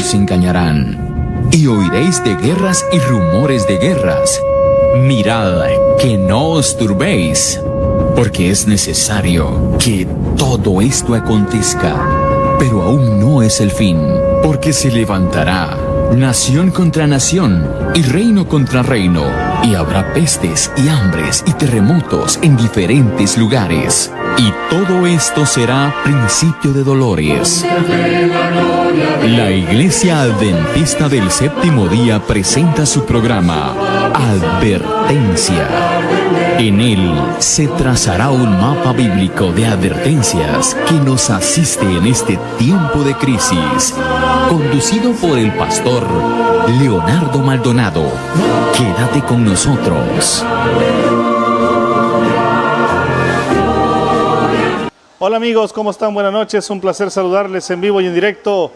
os engañarán, y oiréis de guerras y rumores de guerras. Mirad que no os turbéis, porque es necesario que todo esto acontezca, pero aún no es el fin, porque se levantará nación contra nación y reino contra reino, y habrá pestes y hambres y terremotos en diferentes lugares. Y todo esto será principio de dolores. La Iglesia Adventista del Séptimo Día presenta su programa Advertencia. En él se trazará un mapa bíblico de advertencias que nos asiste en este tiempo de crisis, conducido por el pastor Leonardo Maldonado. Quédate con nosotros. Hola amigos, ¿cómo están? Buenas noches, un placer saludarles en vivo y en directo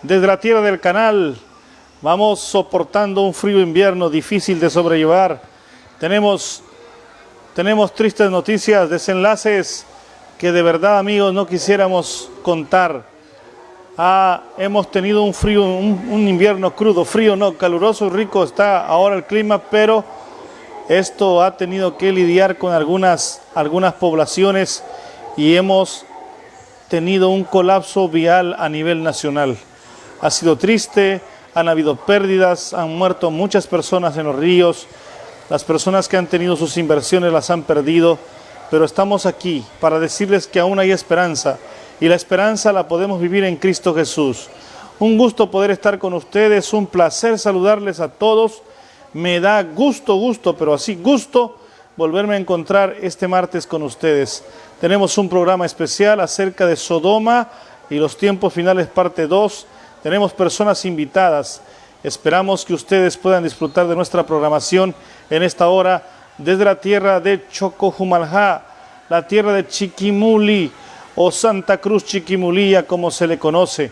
desde la tierra del canal. Vamos soportando un frío invierno difícil de sobrellevar. Tenemos tristes noticias, desenlaces que de verdad, amigos, no quisiéramos contar. Hemos tenido un frío, un invierno crudo, frío no, caluroso, rico está ahora el clima, pero esto ha tenido que lidiar con algunas poblaciones y hemos tenido un colapso vial a nivel nacional. Ha sido triste, han habido pérdidas, han muerto muchas personas en los ríos, las personas que han tenido sus inversiones las han perdido, pero estamos aquí para decirles que aún hay esperanza, y la esperanza la podemos vivir en Cristo Jesús. Un gusto poder estar con ustedes, un placer saludarles a todos. Me da gusto, pero así gusto, volverme a encontrar este martes con ustedes. Tenemos un programa especial acerca de Sodoma y los tiempos finales parte 2. Tenemos personas invitadas. Esperamos que ustedes puedan disfrutar de nuestra programación en esta hora desde la tierra de Chocojumaljá, la tierra de Chiquimuli o Santa Cruz Chiquimulía, como se le conoce.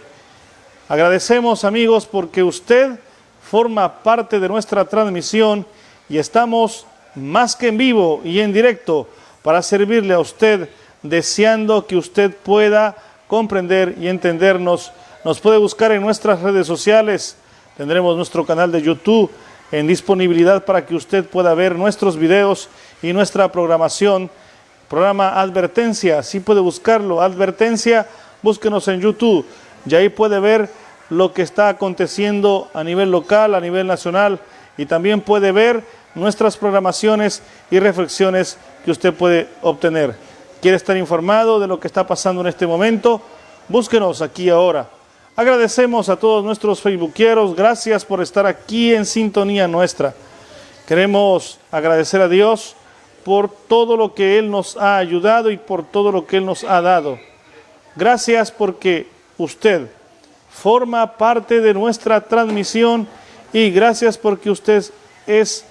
Agradecemos, amigos, porque usted forma parte de nuestra transmisión y estamos más que en vivo y en directo para servirle a usted, deseando que usted pueda comprender y entendernos. Nos puede buscar en nuestras redes sociales. Tendremos nuestro canal de YouTube en disponibilidad para que usted pueda ver nuestros videos y nuestra programación. Programa Advertencia, sí puede buscarlo, Advertencia, búsquenos en YouTube. Y ahí puede ver lo que está aconteciendo a nivel local, a nivel nacional, y también puede ver nuestras programaciones y reflexiones que usted puede obtener. ¿Quiere estar informado de lo que está pasando en este momento? Búsquenos aquí ahora. Agradecemos a todos nuestros facebookeros, gracias por estar aquí en sintonía nuestra. Queremos agradecer a Dios por todo lo que Él nos ha ayudado y por todo lo que Él nos ha dado. Gracias porque usted forma parte de nuestra transmisión y gracias porque usted es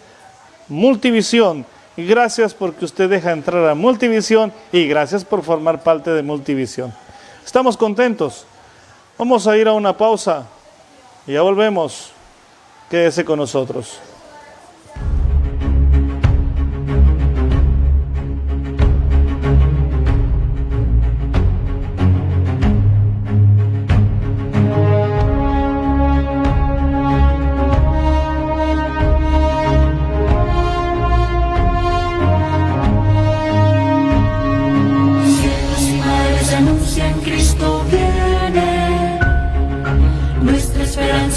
Multivisión y gracias porque usted deja entrar a Multivisión y gracias por formar parte de Multivisión. Estamos contentos. Vamos a ir a una pausa y ya volvemos. Quédese con nosotros.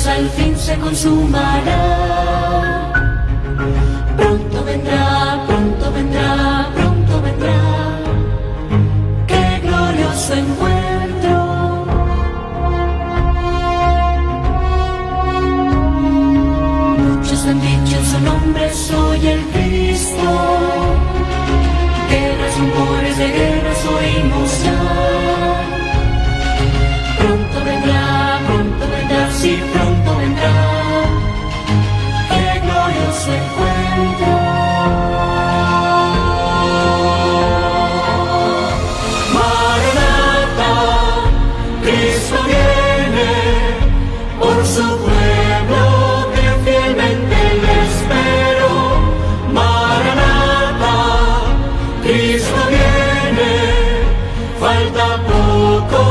Al fin se consumará. Pronto vendrá, pronto vendrá, pronto vendrá. Qué glorioso encuentro. Muchos han dicho en su nombre soy el Cristo. Guerras, rumores de guerras oímos ya. Pronto vendrá, sí, pronto vendrá. Qué glorioso encuentro. Maranatha, Cristo viene por su pueblo que fielmente le espero. Maranatha, Cristo viene, falta poco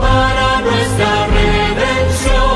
para nuestra redención.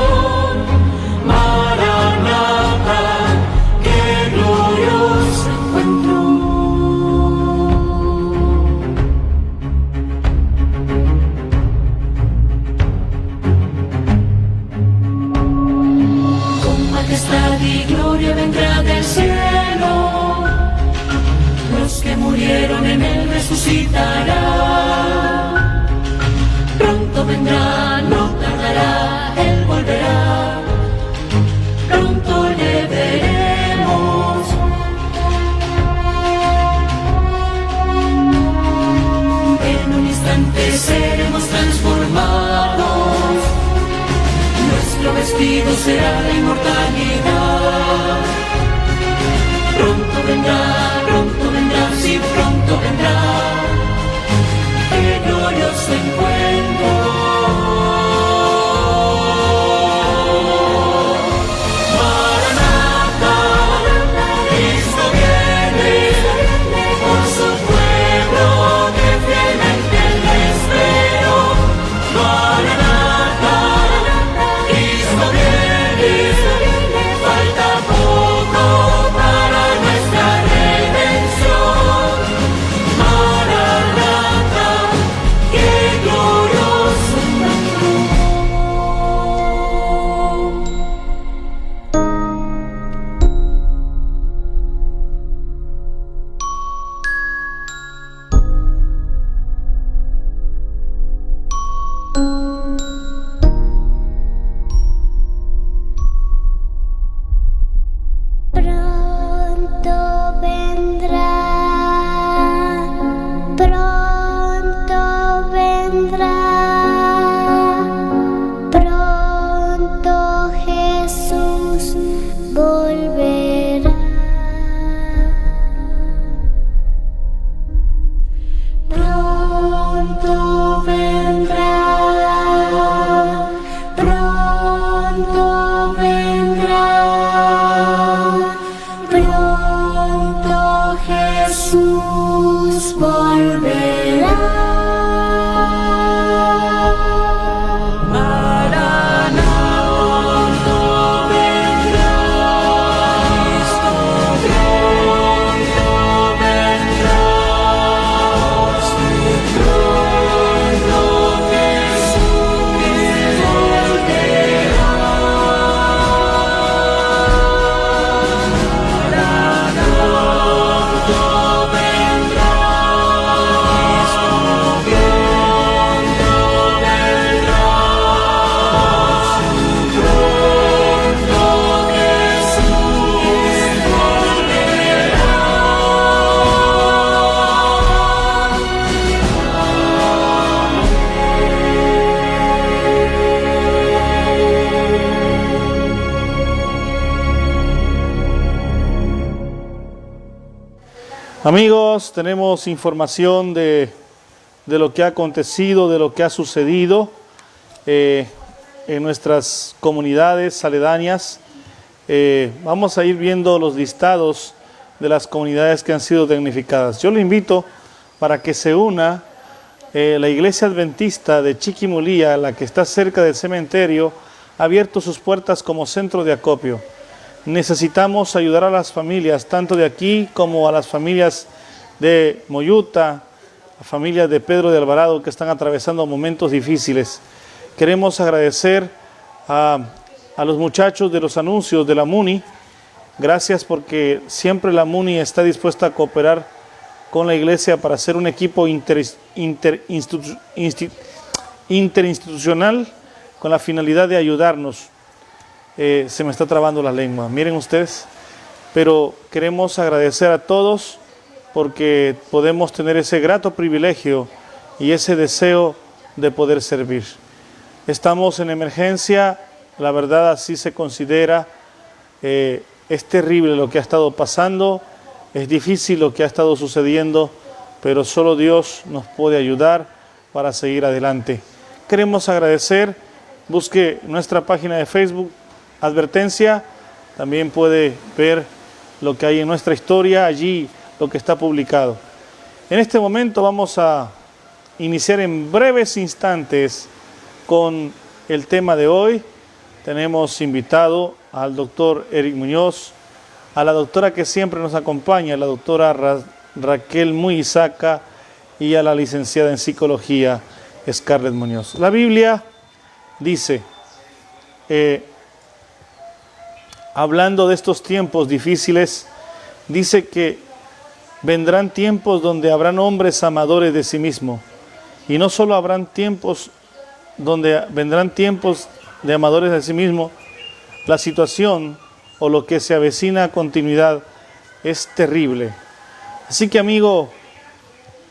será la inmortalidad. Pronto vendrá, sí, pronto vendrá. Qué glorioso encuentro. Amigos, tenemos información de lo que ha acontecido, de lo que ha sucedido en nuestras comunidades aledañas. Vamos a ir viendo los listados de las comunidades que han sido damnificadas. Yo le invito para que se una la Iglesia Adventista de Chiquimulía, la que está cerca del cementerio, ha abierto sus puertas como centro de acopio. Necesitamos ayudar a las familias, tanto de aquí como a las familias de Moyuta, a familias de Pedro de Alvarado que están atravesando momentos difíciles. Queremos agradecer a los muchachos de los anuncios de la MUNI. Gracias porque siempre la MUNI está dispuesta a cooperar con la iglesia para hacer un equipo interinstitucional con la finalidad de ayudarnos. Se me está trabando la lengua, miren ustedes, pero queremos agradecer a todos porque podemos tener ese grato privilegio y ese deseo de poder servir. Estamos en emergencia, la verdad así se considera, es terrible lo que ha estado pasando, es difícil lo que ha estado sucediendo, pero solo Dios nos puede ayudar para seguir adelante. Queremos agradecer, busque nuestra página de Facebook, Advertencia, también puede ver lo que hay en nuestra historia, allí lo que está publicado. En este momento vamos a iniciar en breves instantes con el tema de hoy. Tenemos invitado al doctor Eric Muñoz, a la doctora que siempre nos acompaña, la doctora Raquel Muizaca, y a la licenciada en psicología Scarlett Muñoz. La Biblia dice, hablando de estos tiempos difíciles, dice que vendrán tiempos donde habrán hombres amadores de sí mismos. Y no solo habrán tiempos donde vendrán tiempos de amadores de sí mismos, la situación o lo que se avecina a continuidad es terrible. Así que, amigo,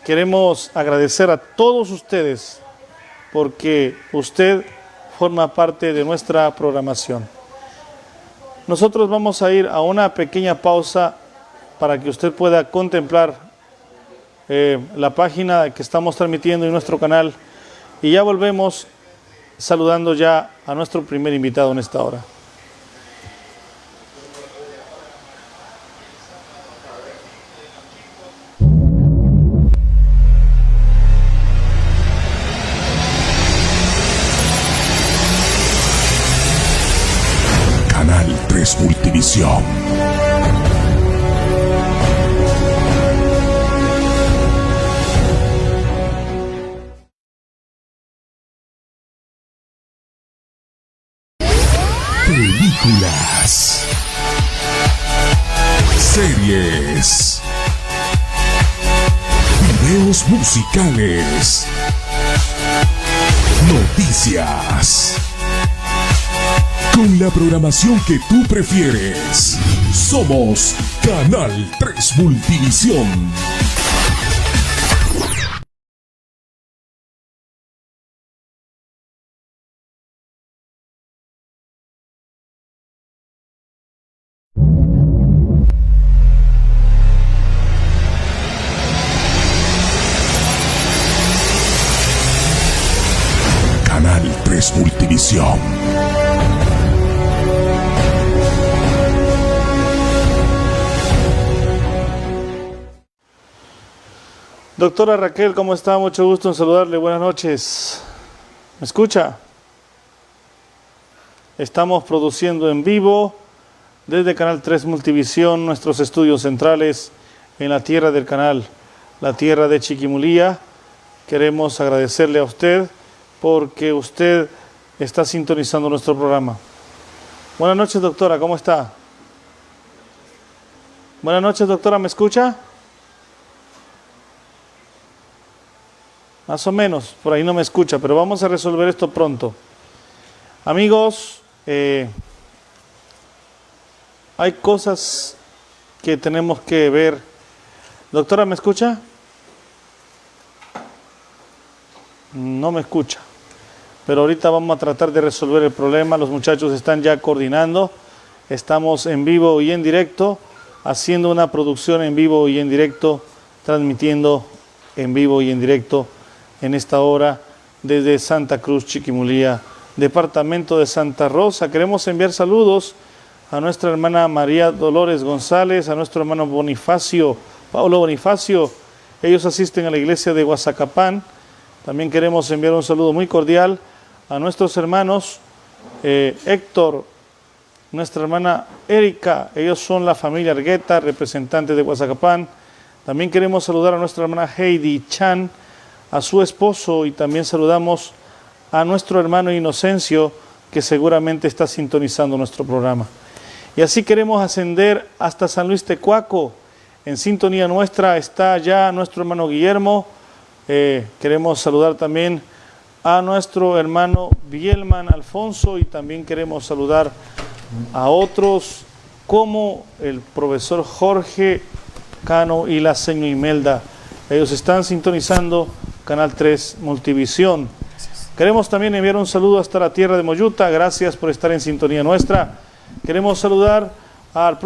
queremos agradecer a todos ustedes porque usted forma parte de nuestra programación. Nosotros vamos a ir a una pequeña pausa para que usted pueda contemplar la página que estamos transmitiendo en nuestro canal y ya volvemos saludando ya a nuestro primer invitado en esta hora. Canal 3 Multivisión. Películas, series, videos musicales, noticias. Con la programación que tú prefieres. Somos Canal 3 Multivisión. Canal 3 Multivisión. Doctora Raquel, ¿cómo está? Mucho gusto en saludarle. Buenas noches. ¿Me escucha? Estamos produciendo en vivo desde Canal 3 Multivisión nuestros estudios centrales en la tierra del canal, la tierra de Chiquimulía. Queremos agradecerle a usted porque usted está sintonizando nuestro programa. Buenas noches, doctora. ¿Cómo está? Buenas noches, doctora. ¿Me escucha? Más o menos, por ahí no me escucha, pero vamos a resolver esto pronto. Amigos, hay cosas que tenemos que ver. Doctora, ¿me escucha? No me escucha. Pero ahorita vamos a tratar de resolver el problema. Los muchachos están ya coordinando. Estamos en vivo y en directo, haciendo una producción en vivo y en directo, transmitiendo en vivo y en directo en esta hora desde Santa Cruz, Chiquimulía, departamento de Santa Rosa. Queremos enviar saludos a nuestra hermana María Dolores González, a nuestro hermano Bonifacio, Pablo Bonifacio. Ellos asisten a la iglesia de Guazacapán. También queremos enviar un saludo muy cordial a nuestros hermanos Héctor, nuestra hermana Erika. Ellos son la familia Argueta, representantes de Guazacapán. También queremos saludar a nuestra hermana Heidi Chan, a su esposo, y también saludamos a nuestro hermano Inocencio, que seguramente está sintonizando nuestro programa. Y así queremos ascender hasta San Luis Tecuaco. En sintonía nuestra está ya nuestro hermano Guillermo. Queremos saludar también a nuestro hermano Bielman Alfonso, y también queremos saludar a otros como el profesor Jorge Cano y la señora Imelda. Ellos están sintonizando Canal 3 Multivisión. Queremos también enviar un saludo hasta la tierra de Moyuta. Gracias por estar en sintonía nuestra. Queremos saludar a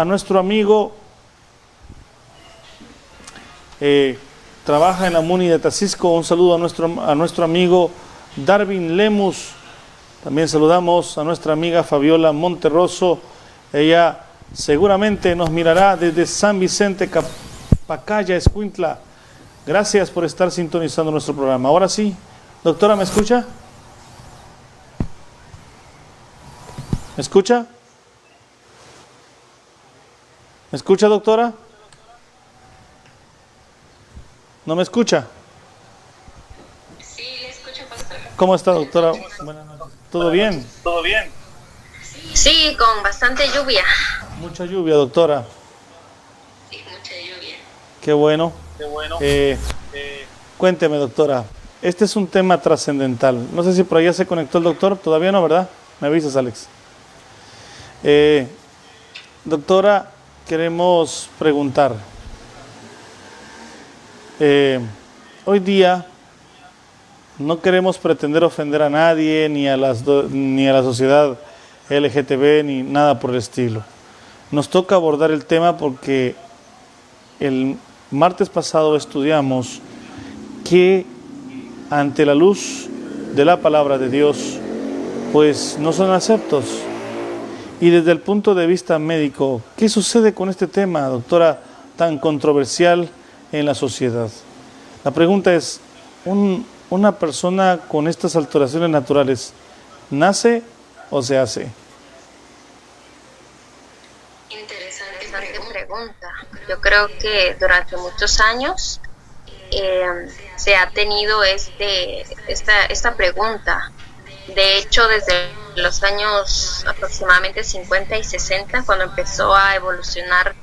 nuestro amigo, trabaja en la MUNI de Tacisco. Un saludo a nuestro amigo Darwin Lemus. También saludamos a nuestra amiga Fabiola Monterroso. Ella seguramente nos mirará desde San Vicente, Pacaya, Escuintla. Gracias por estar sintonizando nuestro programa. Ahora sí, doctora, ¿me escucha? ¿Me escucha? ¿Me escucha, doctora? ¿No me escucha? Sí, le escucho, pastor. ¿Cómo está, doctora? Buenas noches. ¿Todo bien? ¿Todo bien? Sí, con bastante lluvia. Mucha lluvia, doctora. Sí, mucha lluvia. Qué bueno. Qué bueno. Cuénteme, doctora. Este es un tema trascendental. No sé si por allá se conectó el doctor. Todavía no, ¿verdad? Me avisas, Alex. Doctora, queremos preguntar. Hoy día no queremos pretender ofender a nadie ni a la sociedad LGTB ni nada por el estilo. Nos toca abordar el tema porque el martes pasado estudiamos que ante la luz de la palabra de Dios, pues no son aceptos. Y desde el punto de vista médico, ¿qué sucede con este tema, doctora, tan controversial en la sociedad? La pregunta es, ¿una persona con estas alteraciones naturales nace o se hace? Interesante pregunta. Yo creo que durante muchos años se ha tenido esta pregunta. De hecho, desde los años aproximadamente 50 y 60, cuando empezó a evolucionar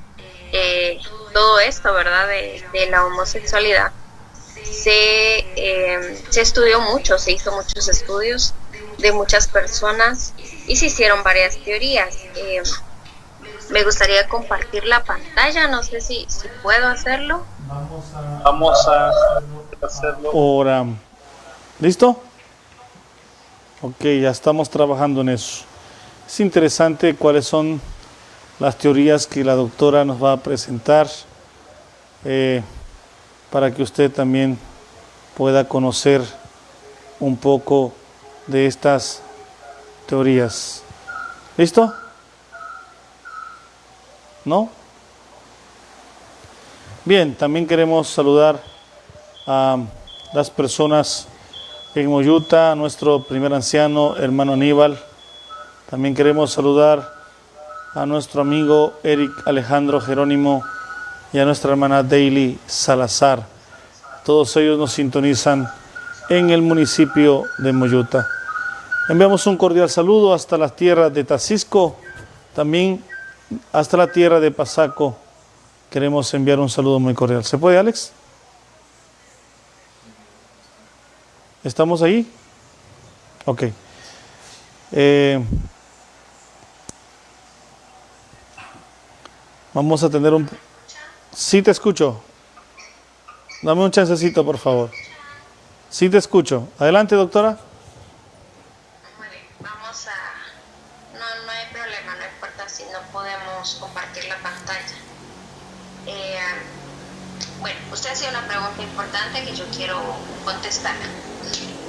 todo esto, ¿verdad?, de la homosexualidad, se estudió mucho, se hizo muchos estudios de muchas personas y se hicieron varias teorías. Me gustaría compartir la pantalla, no sé si puedo hacerlo. Vamos a hacerlo. Ahora, ¿listo? Ok, ya estamos trabajando en eso. Es interesante cuáles son las teorías que la doctora nos va a presentar para que usted también pueda conocer un poco de estas teorías. ¿Listo? ¿No? Bien, también queremos saludar a las personas en Moyuta, a nuestro primer anciano, hermano Aníbal. También queremos saludar a nuestro amigo Eric Alejandro Jerónimo y a nuestra hermana Daily Salazar. Todos ellos nos sintonizan en el municipio de Moyuta. Enviamos un cordial saludo hasta las tierras de Tacisco, también hasta la tierra de Pasaco. Queremos enviar un saludo muy cordial. ¿Se puede, Alex? ¿Estamos ahí? Ok. Vamos a tener un... Sí te escucho. Dame un chancecito, por favor. Sí te escucho. Adelante, doctora. Vale, vamos a... No hay problema, no importa si no podemos compartir la pantalla. Bueno, usted hacía una pregunta importante que yo quiero contestar.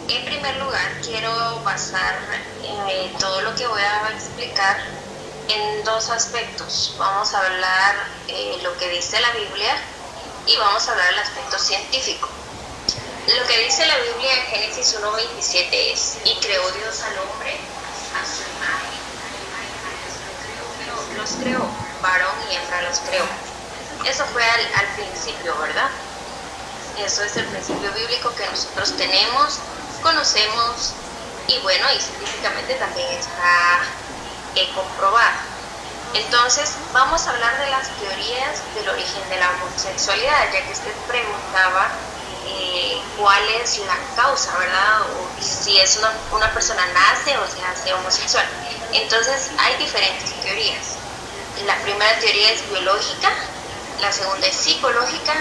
En primer lugar, quiero basar todo lo que voy a explicar en dos aspectos. Vamos a hablar lo que dice la Biblia y vamos a hablar del aspecto científico. Lo que dice la Biblia en Génesis 1:27 es: y creó Dios al hombre a su imagen, los creó, varón y hembra los creó. Eso fue al principio, ¿verdad? Eso es el principio bíblico que nosotros tenemos, conocemos y bueno, y científicamente también está comprobado. Entonces, vamos a hablar de las teorías del origen de la homosexualidad, ya que usted preguntaba cuál es la causa, ¿verdad? O si es una persona nace o se hace homosexual. Entonces, hay diferentes teorías. La primera teoría es biológica, la segunda es psicológica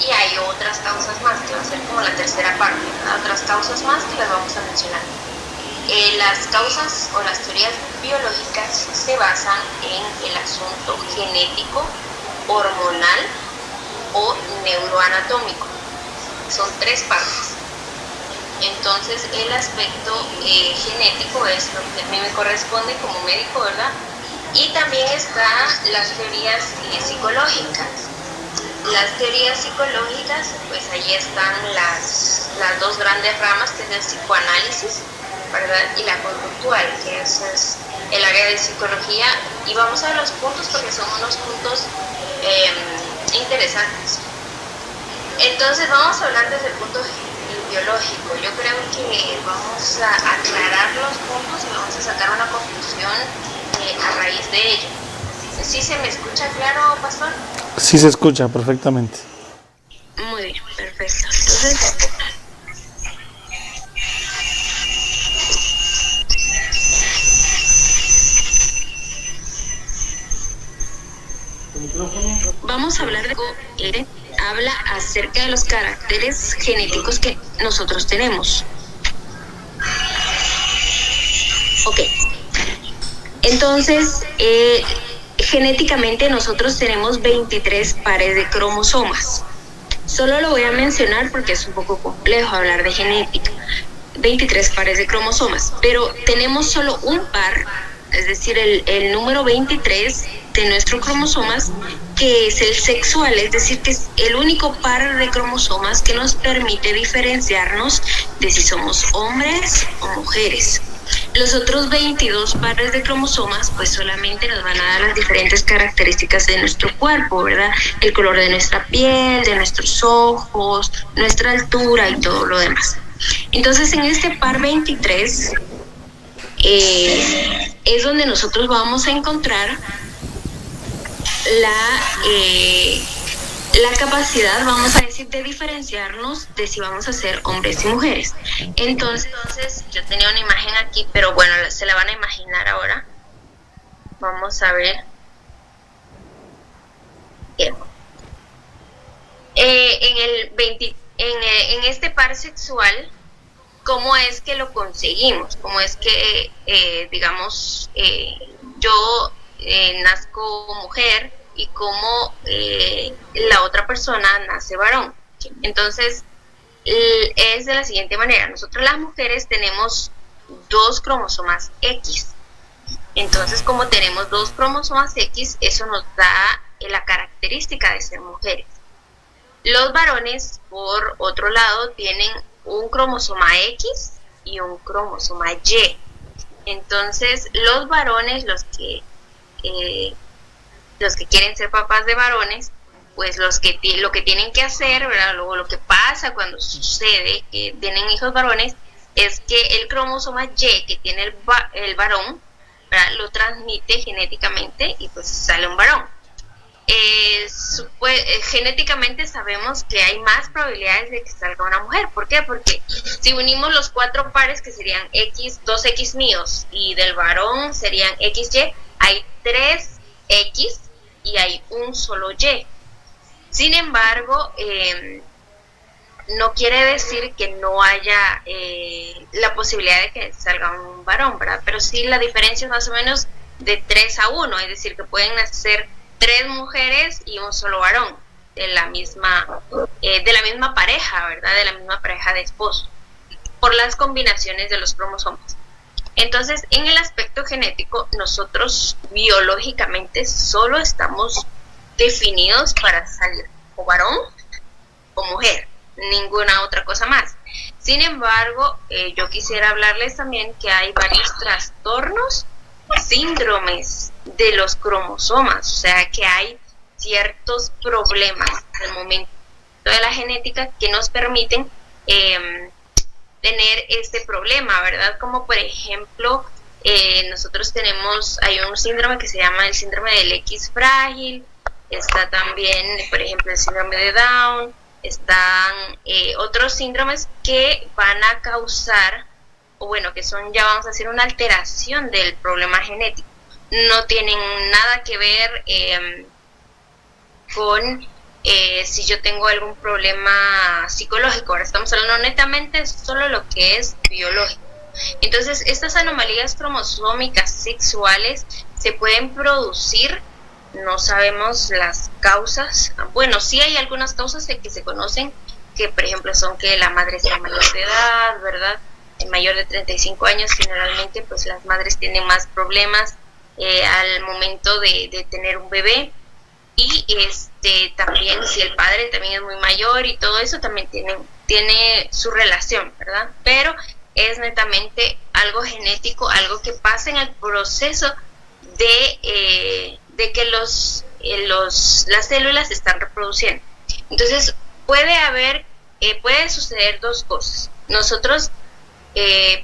y hay otras causas más, que va a ser como la tercera parte, ¿verdad? Otras causas más que las vamos a mencionar. Las causas o las teorías biológicas se basan en el asunto genético, hormonal o neuroanatómico. Son tres partes. Entonces, el aspecto genético es lo que a mí me corresponde como médico, ¿verdad? Y también están las teorías psicológicas. Las teorías psicológicas, pues allí están las dos grandes ramas, que es el psicoanálisis, ¿verdad? Y la conductual, que es el área de psicología. Y vamos a ver los puntos porque son unos puntos interesantes. Entonces vamos a hablar desde el punto biológico. Yo creo que vamos a aclarar los puntos y vamos a sacar una conclusión a raíz de ello. ¿Sí se me escucha claro, pastor? Sí se escucha perfectamente. Muy bien, perfecto. Entonces, vamos a hablar de cómo habla acerca de los caracteres genéticos que nosotros tenemos. Ok. Entonces, genéticamente nosotros tenemos 23 pares de cromosomas. Solo lo voy a mencionar porque es un poco complejo hablar de genética. 23 pares de cromosomas, pero tenemos solo un par, es decir, el número 23 de nuestros cromosomas, que es el sexual, es decir, que es el único par de cromosomas que nos permite diferenciarnos de si somos hombres o mujeres. Los otros 22 pares de cromosomas pues solamente nos van a dar las diferentes características de nuestro cuerpo, ¿verdad? El color de nuestra piel, de nuestros ojos, nuestra altura y todo lo demás. Entonces en este par 23 es donde nosotros vamos a encontrar la capacidad, vamos a decir, de diferenciarnos de si vamos a ser hombres y mujeres. Entonces yo tenía una imagen aquí, pero bueno, se la van a imaginar ahora. Vamos a ver. Bien. En este par sexual, ¿cómo es que lo conseguimos? ¿Cómo es que, digamos, yo nazco mujer y cómo la otra persona nace varón? Entonces, es de la siguiente manera. Nosotros las mujeres tenemos 2 cromosomas X. Entonces, como tenemos 2 cromosomas X, eso nos da la característica de ser mujeres. Los varones, por otro lado, tienen un cromosoma X y un cromosoma Y. Entonces, los varones, los que quieren ser papás de varones, pues lo que tienen que hacer, ¿verdad? Luego lo que pasa cuando sucede que tienen hijos varones es que el cromosoma Y que tiene el varón, ¿verdad?, lo transmite genéticamente y pues sale un varón. Genéticamente sabemos que hay más probabilidades de que salga una mujer. ¿Por qué? Porque si unimos los 4 pares, que serían X, 2X míos, y del varón serían XY, hay 3X y hay un solo Y. Sin embargo, no quiere decir que no haya la posibilidad de que salga un varón, ¿verdad? Pero sí, la diferencia es más o menos de 3-1, es decir, que pueden nacer 3 mujeres y un solo varón de la misma pareja, ¿verdad? De la misma pareja de esposos, por las combinaciones de los cromosomas. Entonces, en el aspecto genético, nosotros biológicamente solo estamos definidos para salir o varón o mujer, ninguna otra cosa más. Sin embargo, yo quisiera hablarles también que hay varios trastornos, síndromes de los cromosomas, o sea que hay ciertos problemas al momento de la genética que nos permiten tener este problema, ¿verdad? Como por ejemplo, nosotros hay un síndrome que se llama el síndrome del X frágil, está también, por ejemplo, el síndrome de Down, están otros síndromes que van a causar, o bueno, que son, ya vamos a decir, una alteración del problema genético. No tienen nada que ver con si yo tengo algún problema psicológico. Ahora estamos hablando netamente solo lo que es biológico. Entonces, estas anomalías cromosómicas sexuales se pueden producir, no sabemos las causas. Bueno, sí hay algunas causas que se conocen, que por ejemplo son que la madre sea mayor de edad, ¿verdad? Mayor de 35 años, generalmente pues las madres tienen más problemas al momento de tener un bebé, y también si el padre también es muy mayor y todo eso también tiene su relación, ¿verdad? Pero es netamente algo genético, algo que pasa en el proceso de que las células se están reproduciendo. Entonces puede suceder 2 cosas. Nosotros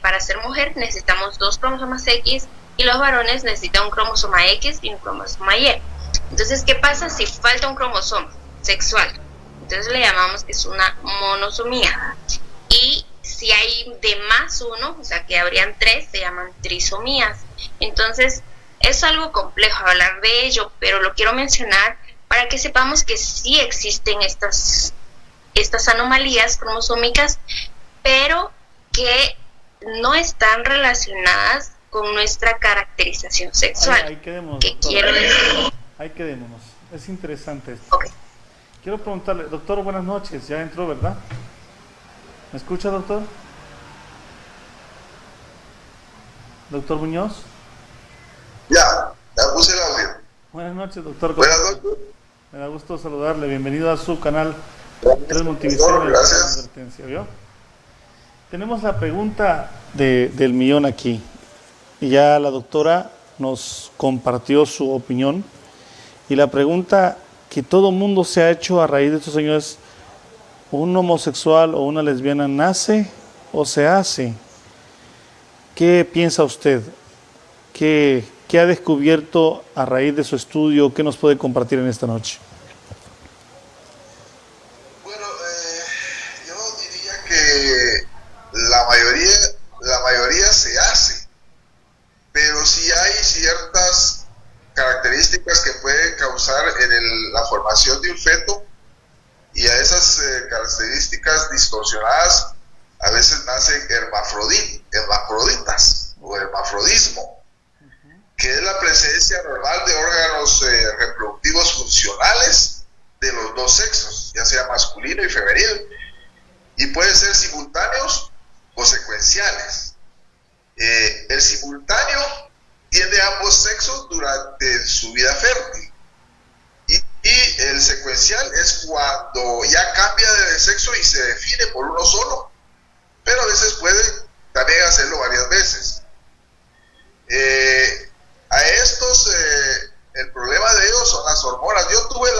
para ser mujer necesitamos 2 cromosomas X y los varones necesitan un cromosoma X y un cromosoma Y. Entonces, ¿qué pasa si falta un cromosoma sexual? Entonces le llamamos que es una monosomía. Y si hay de más uno, o sea que habrían 3, se llaman trisomías. Entonces, es algo complejo hablar de ello, pero lo quiero mencionar para que sepamos que sí existen estas anomalías cromosómicas, pero que no están relacionadas con nuestra caracterización sexual. Ahí quedémonos, ¿Qué doctora. quiero decir? Ahí quedémonos. Es interesante esto. Ok. Quiero preguntarle, doctor, buenas noches. Ya entró, ¿verdad? ¿Me escucha, doctor? Doctor Muñoz. Ya puse el audio. Buenas noches, doctor. Buenas noches. Me da gusto saludarle. Bienvenido a su canal 3 Multivisión. Doctor, gracias. Advertencia, ¿vio? Tenemos la pregunta del millón aquí. Y ya la doctora nos compartió su opinión. Y la pregunta que todo mundo se ha hecho a raíz de estos señores: ¿un homosexual o una lesbiana nace o se hace? ¿Qué piensa usted? ¿Qué ha descubierto a raíz de su estudio? ¿Qué nos puede compartir en esta noche? Bueno, yo diría que la mayoría se hace, pero sí hay ciertas características que pueden causar en la formación de un feto, y a esas características distorsionadas a veces nacen hermafroditas o hermafrodismo, que es la presencia normal de órganos reproductivos funcionales de los dos sexos, ya sea masculino y femenil, y pueden ser simultáneos o secuenciales. El simultáneo tiene ambos sexos durante su vida fértil, y el secuencial es cuando ya cambia de sexo y se define por uno solo, pero a veces puede también hacerlo varias veces. A estos, el problema de ellos son las hormonas. Yo tuve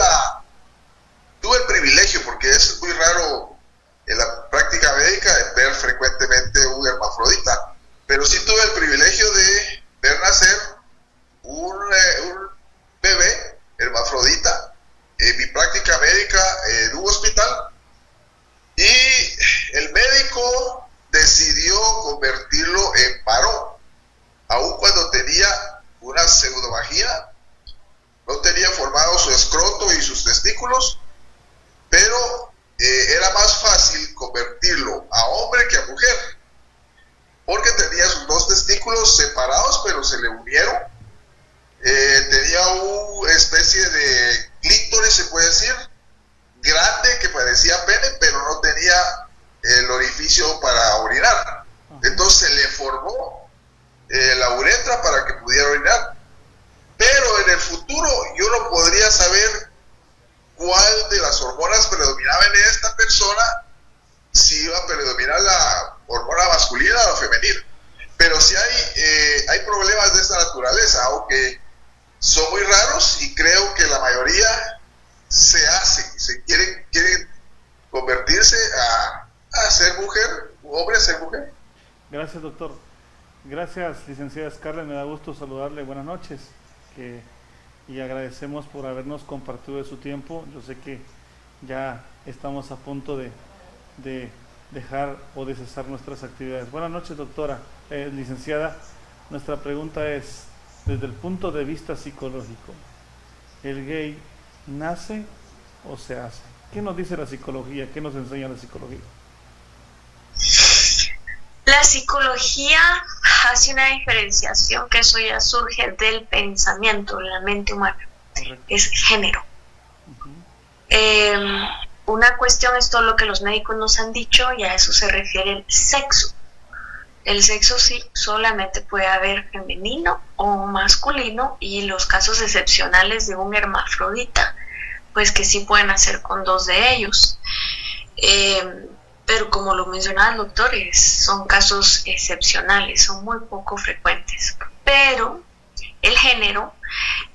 el privilegio, porque es muy raro en la práctica médica ver frecuentemente un hermafrodita, pero sí tuve el privilegio de ver nacer un bebé hermafrodita en mi práctica médica en un hospital, y el médico decidió convertirlo en varón, aun cuando tenía una pseudovagina, no tenía formado su escroto y sus testículos, pero era más fácil convertirlo a hombre que a mujer, porque tenía sus dos testículos separados, pero se le unieron. Tenía una especie de clítoris, se puede decir, grande, que parecía pene, pero no tenía el orificio para orinar. Entonces se le formó la uretra para que pudiera orinar. Pero en el futuro yo no podría saber cuál de las hormonas predominaba en esta persona, si iba a predominar la hormona masculina o femenina. Pero sí hay problemas de esta naturaleza, aunque son muy raros, y creo que la mayoría se hacen, quieren convertirse a ser mujer, hombre a ser mujer. Gracias, doctor. Gracias, licenciada Scarlett. Me da gusto saludarle. Buenas noches. Y agradecemos por habernos compartido de su tiempo. Yo sé que ya estamos a punto de dejar o de cesar nuestras actividades. Buenas noches, doctora. Licenciada, nuestra pregunta es, desde el punto de vista psicológico, ¿el gay nace o se hace? ¿Qué nos dice la psicología? ¿Qué nos enseña la psicología? La psicología hace una diferenciación, que eso ya surge del pensamiento, de la mente humana. Correcto. Es género. Una cuestión es todo lo que los médicos nos han dicho, y a eso se refiere el sexo. El sexo sí solamente puede haber femenino o masculino, y los casos excepcionales de un hermafrodita, pues que sí pueden hacer con dos de ellos. Pero como lo mencionaba el doctor, son casos excepcionales, son muy poco frecuentes. Pero el género,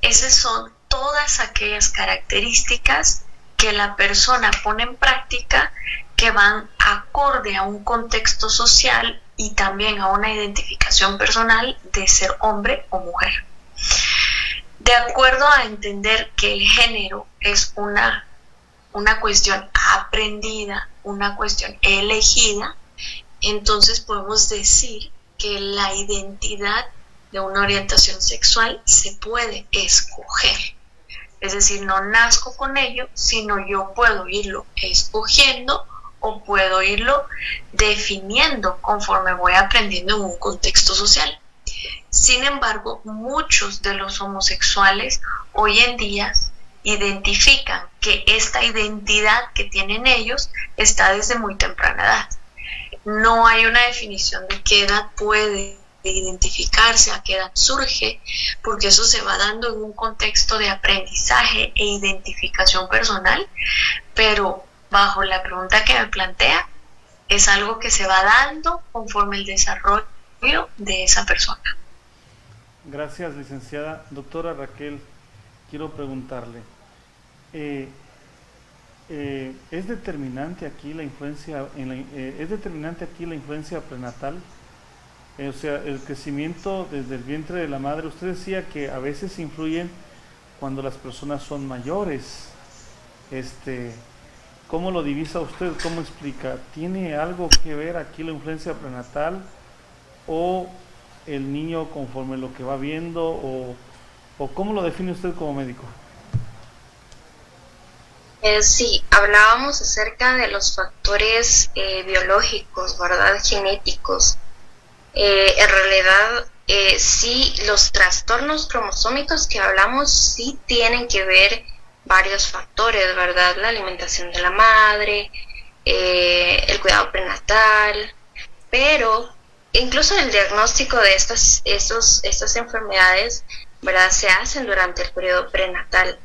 esas son todas aquellas características que la persona pone en práctica, que van acorde a un contexto social y también a una identificación personal de ser hombre o mujer. De acuerdo a entender que el género es una cuestión aprendida, una cuestión elegida, entonces podemos decir que la identidad de una orientación sexual se puede escoger. Es decir, no nazco con ello, sino yo puedo irlo escogiendo o puedo irlo definiendo conforme voy aprendiendo en un contexto social. Sin embargo, muchos de los homosexuales hoy en día identifican que esta identidad que tienen ellos está desde muy temprana edad. No hay una definición de qué edad puede identificarse, a qué edad surge, porque eso se va dando en un contexto de aprendizaje e identificación personal, pero bajo la pregunta que me plantea, es algo que se va dando conforme el desarrollo de esa persona. Gracias, licenciada. Doctora Raquel, quiero preguntarle, ¿es determinante aquí la influencia prenatal? O sea, el crecimiento desde el vientre de la madre. Usted decía que a veces influyen cuando las personas son mayores. ¿Cómo lo divisa usted? ¿Cómo explica? ¿Tiene algo que ver aquí la influencia prenatal o el niño conforme lo que va viendo, o cómo lo define usted como médico? Sí, hablábamos acerca de los factores biológicos, ¿verdad? Genéticos. En realidad, sí, los trastornos cromosómicos que hablamos sí tienen que ver varios factores, ¿verdad? La alimentación de la madre, el cuidado prenatal, pero incluso el diagnóstico de estas enfermedades, ¿verdad? Se hacen durante el periodo prenatal.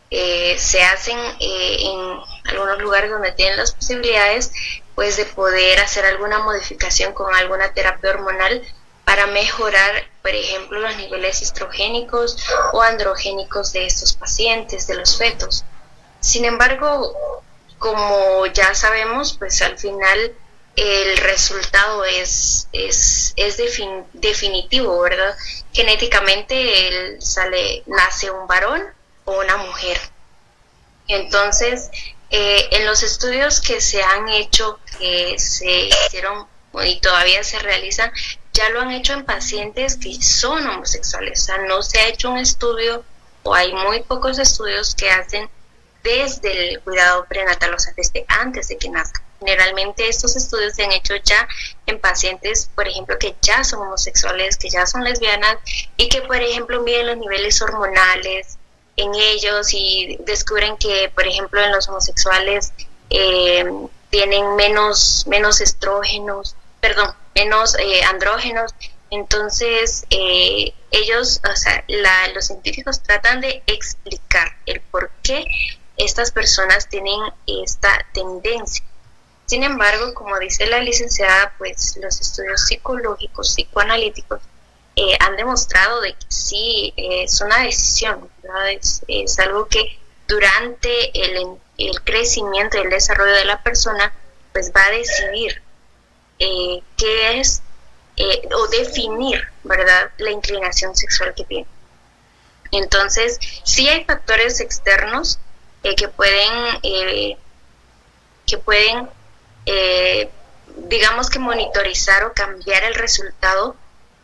Se hacen en algunos lugares donde tienen las posibilidades, pues, de poder hacer alguna modificación con alguna terapia hormonal para mejorar, por ejemplo, los niveles estrogénicos o androgénicos de estos pacientes, de los fetos. Sin embargo, como ya sabemos, pues al final el resultado es definitivo, ¿verdad? Genéticamente nace un varón o una mujer. Entonces, en los estudios que se han hecho, que se hicieron y todavía se realizan, ya lo han hecho en pacientes que son homosexuales. O sea, no se ha hecho un estudio, o hay muy pocos estudios que hacen desde el cuidado prenatal, o sea, desde antes de que nazca. Generalmente estos estudios se han hecho ya en pacientes, por ejemplo, que ya son homosexuales, que ya son lesbianas y que, por ejemplo, miden los niveles hormonales en ellos y descubren que, por ejemplo, en los homosexuales tienen menos estrógenos, menos andrógenos. Entonces, ellos, o sea, los científicos tratan de explicar el por qué estas personas tienen esta tendencia. Sin embargo, como dice la licenciada, pues los estudios psicológicos, psicoanalíticos, han demostrado de que sí, es una decisión, ¿verdad? Es algo que durante el crecimiento y el desarrollo de la persona, pues va a decidir qué es, o definir, ¿verdad?, la inclinación sexual que tiene. Entonces, sí hay factores externos que pueden digamos que monitorizar o cambiar el resultado,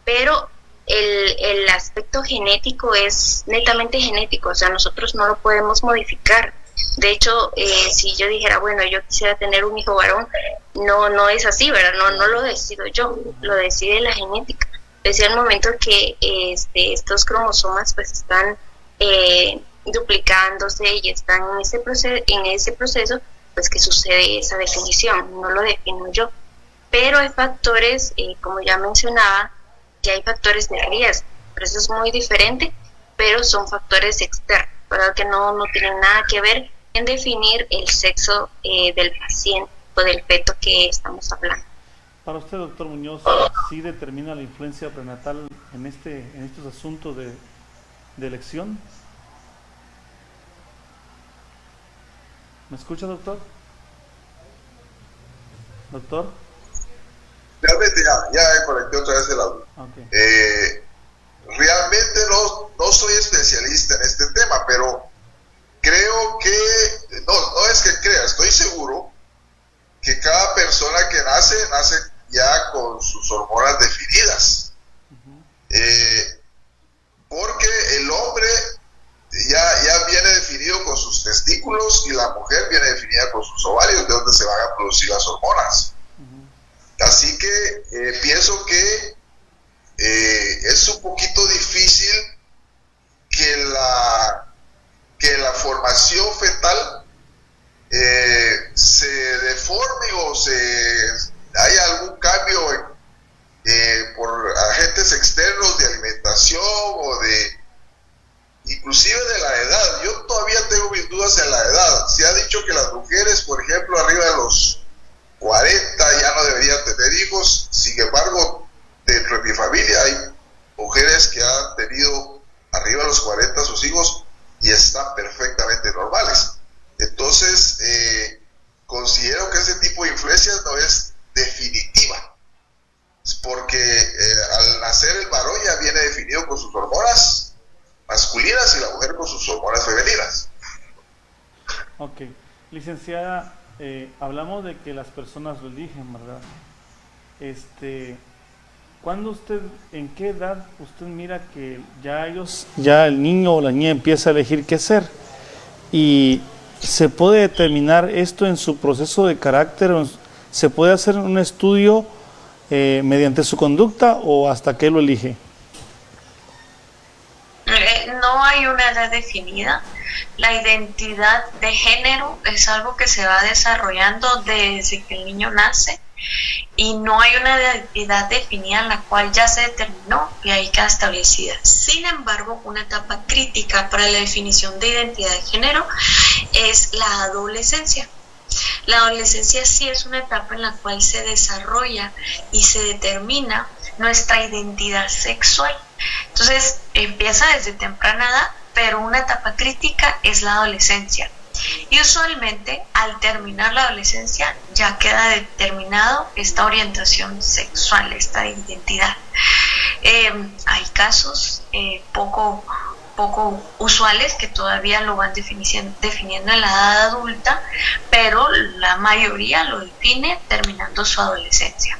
pero el aspecto genético es netamente genético, o sea, nosotros no lo podemos modificar. De hecho, si yo dijera, bueno, yo quisiera tener un hijo varón, no es así, ¿verdad? No lo decido yo, lo decide la genética. Desde el momento que estos cromosomas pues están duplicándose y están en ese proceso, pues que sucede esa definición, no lo defino yo. Pero hay factores, como ya mencionaba, que hay factores de riesgo, pero eso es muy diferente, pero son factores externos, ¿verdad? Que no tienen nada que ver en definir el sexo del paciente o del feto que estamos hablando. Para usted, doctor Muñoz, ¿sí determina la influencia prenatal en estos asuntos de elección? ¿Me escucha, doctor? ¿Doctor? Realmente ya conecté otra vez el audio. Okay. Realmente no soy especialista en este tema, pero creo que, no es que crea, estoy seguro que cada persona que nace ya con sus hormonas definidas. Porque el hombre ya viene definido con sus testículos y la mujer viene definida con sus ovarios, de donde se van a producir las hormonas. Así que pienso que es poquito difícil que la formación fetal se deforme o haya algún cambio por agentes externos de alimentación o inclusive de la edad. Yo todavía tengo mis dudas en la edad. Se ha dicho que las mujeres, por ejemplo, arriba de los 40 ya no deberían tener hijos. Sin embargo, dentro de mi familia hay mujeres que han tenido arriba de los 40 sus hijos y están perfectamente normales. Entonces, considero que ese tipo de influencia no es definitiva, porque al nacer el varón ya viene definido con sus hormonas masculinas y la mujer con sus hormonas femeninas. Ok, licenciada, hablamos de que las personas lo eligen, ¿verdad? ¿Cuándo usted, en qué edad usted mira que ya el niño o la niña empieza a elegir qué ser? Y ¿se puede determinar esto en su proceso de carácter? ¿Se puede hacer un estudio mediante su conducta o hasta que lo elige? No hay una edad definida. La identidad de género es algo que se va desarrollando desde que el niño nace y no hay una edad definida en la cual ya se determinó y ahí queda establecida. Sin embargo, una etapa crítica para la definición de identidad de género es la adolescencia. La adolescencia sí es una etapa en la cual se desarrolla y se determina nuestra identidad sexual. Entonces empieza desde temprana edad, pero una etapa crítica es la adolescencia. Y usualmente al terminar la adolescencia ya queda determinado esta orientación sexual, esta identidad. Hay casos poco usuales que todavía lo van definiendo en la edad adulta, pero la mayoría lo define terminando su adolescencia.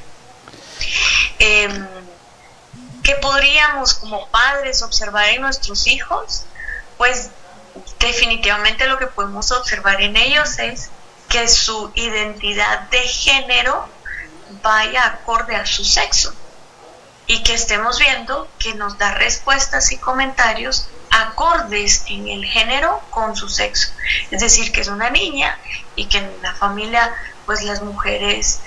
¿Qué podríamos como padres observar en nuestros hijos? Pues definitivamente lo que podemos observar en ellos es que su identidad de género vaya acorde a su sexo y que estemos viendo que nos da respuestas y comentarios acordes en el género con su sexo. Es decir, que es una niña y que en la familia pues las mujeres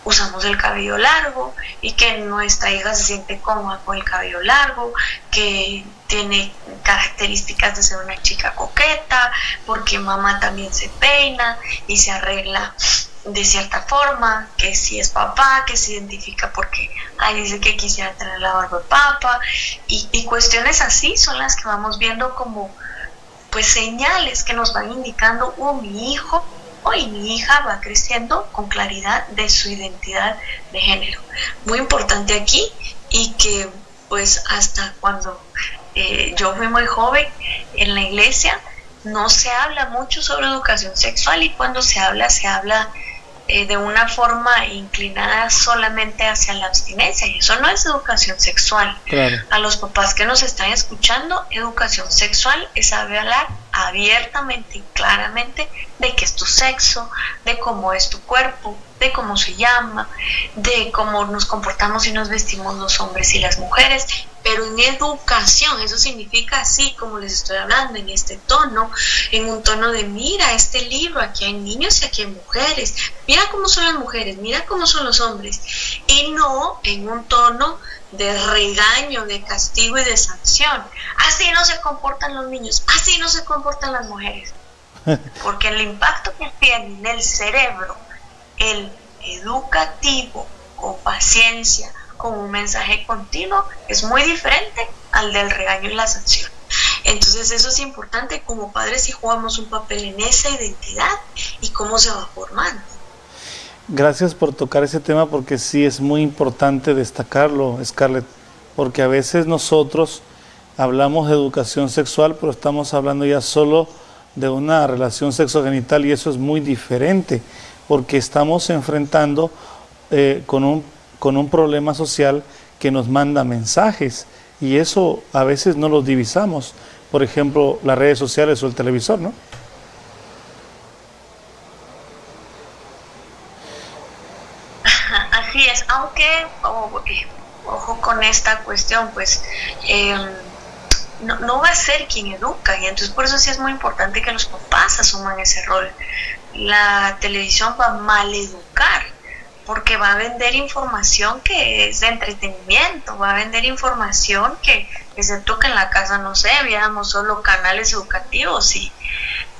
usamos el cabello largo y que nuestra hija se siente cómoda con el cabello largo, que tiene características de ser una chica coqueta, porque mamá también se peina y se arregla de cierta forma, que si es papá, que se identifica porque dice que quisiera tener la barba de papa, y cuestiones así son las que vamos viendo como pues señales que nos van indicando, mi hijo y mi hija va creciendo con claridad de su identidad de género. Muy importante aquí, y que pues hasta cuando yo fui muy joven en la iglesia no se habla mucho sobre educación sexual, y cuando se habla de una forma inclinada solamente hacia la abstinencia, y eso no es educación sexual. Claro. A los papás que nos están escuchando, educación sexual es saber hablar abiertamente y claramente de qué es tu sexo, de cómo es tu cuerpo, de cómo se llama, de cómo nos comportamos y nos vestimos los hombres y las mujeres, pero en educación. Eso significa así como les estoy hablando, en este tono, en un tono de mira este libro, aquí hay niños y aquí hay mujeres, mira cómo son las mujeres, mira cómo son los hombres, y no en un tono de regaño, de castigo y de sanción. Así no se comportan los niños, así no se comportan las mujeres, porque el impacto que tiene en el cerebro el educativo, con paciencia, con un mensaje continuo, es muy diferente al del regaño y la sanción. Entonces eso es importante. Como padres sí jugamos un papel en esa identidad y cómo se va formando. Gracias por tocar ese tema, porque sí es muy importante destacarlo, Scarlett, porque a veces nosotros hablamos de educación sexual, pero estamos hablando ya solo de una relación sexogenital, y eso es muy diferente, porque estamos enfrentando con un problema social que nos manda mensajes, y eso a veces no lo divisamos. Por ejemplo, las redes sociales o el televisor, ¿no? Así es, aunque, ojo con esta cuestión, pues no va a ser quien educa, y entonces por eso sí es muy importante que los papás asuman ese rol. La televisión va a maleducar, porque va a vender información que es de entretenimiento, va a vender información que, excepto que en la casa, no sé, viéramos solo canales educativos, y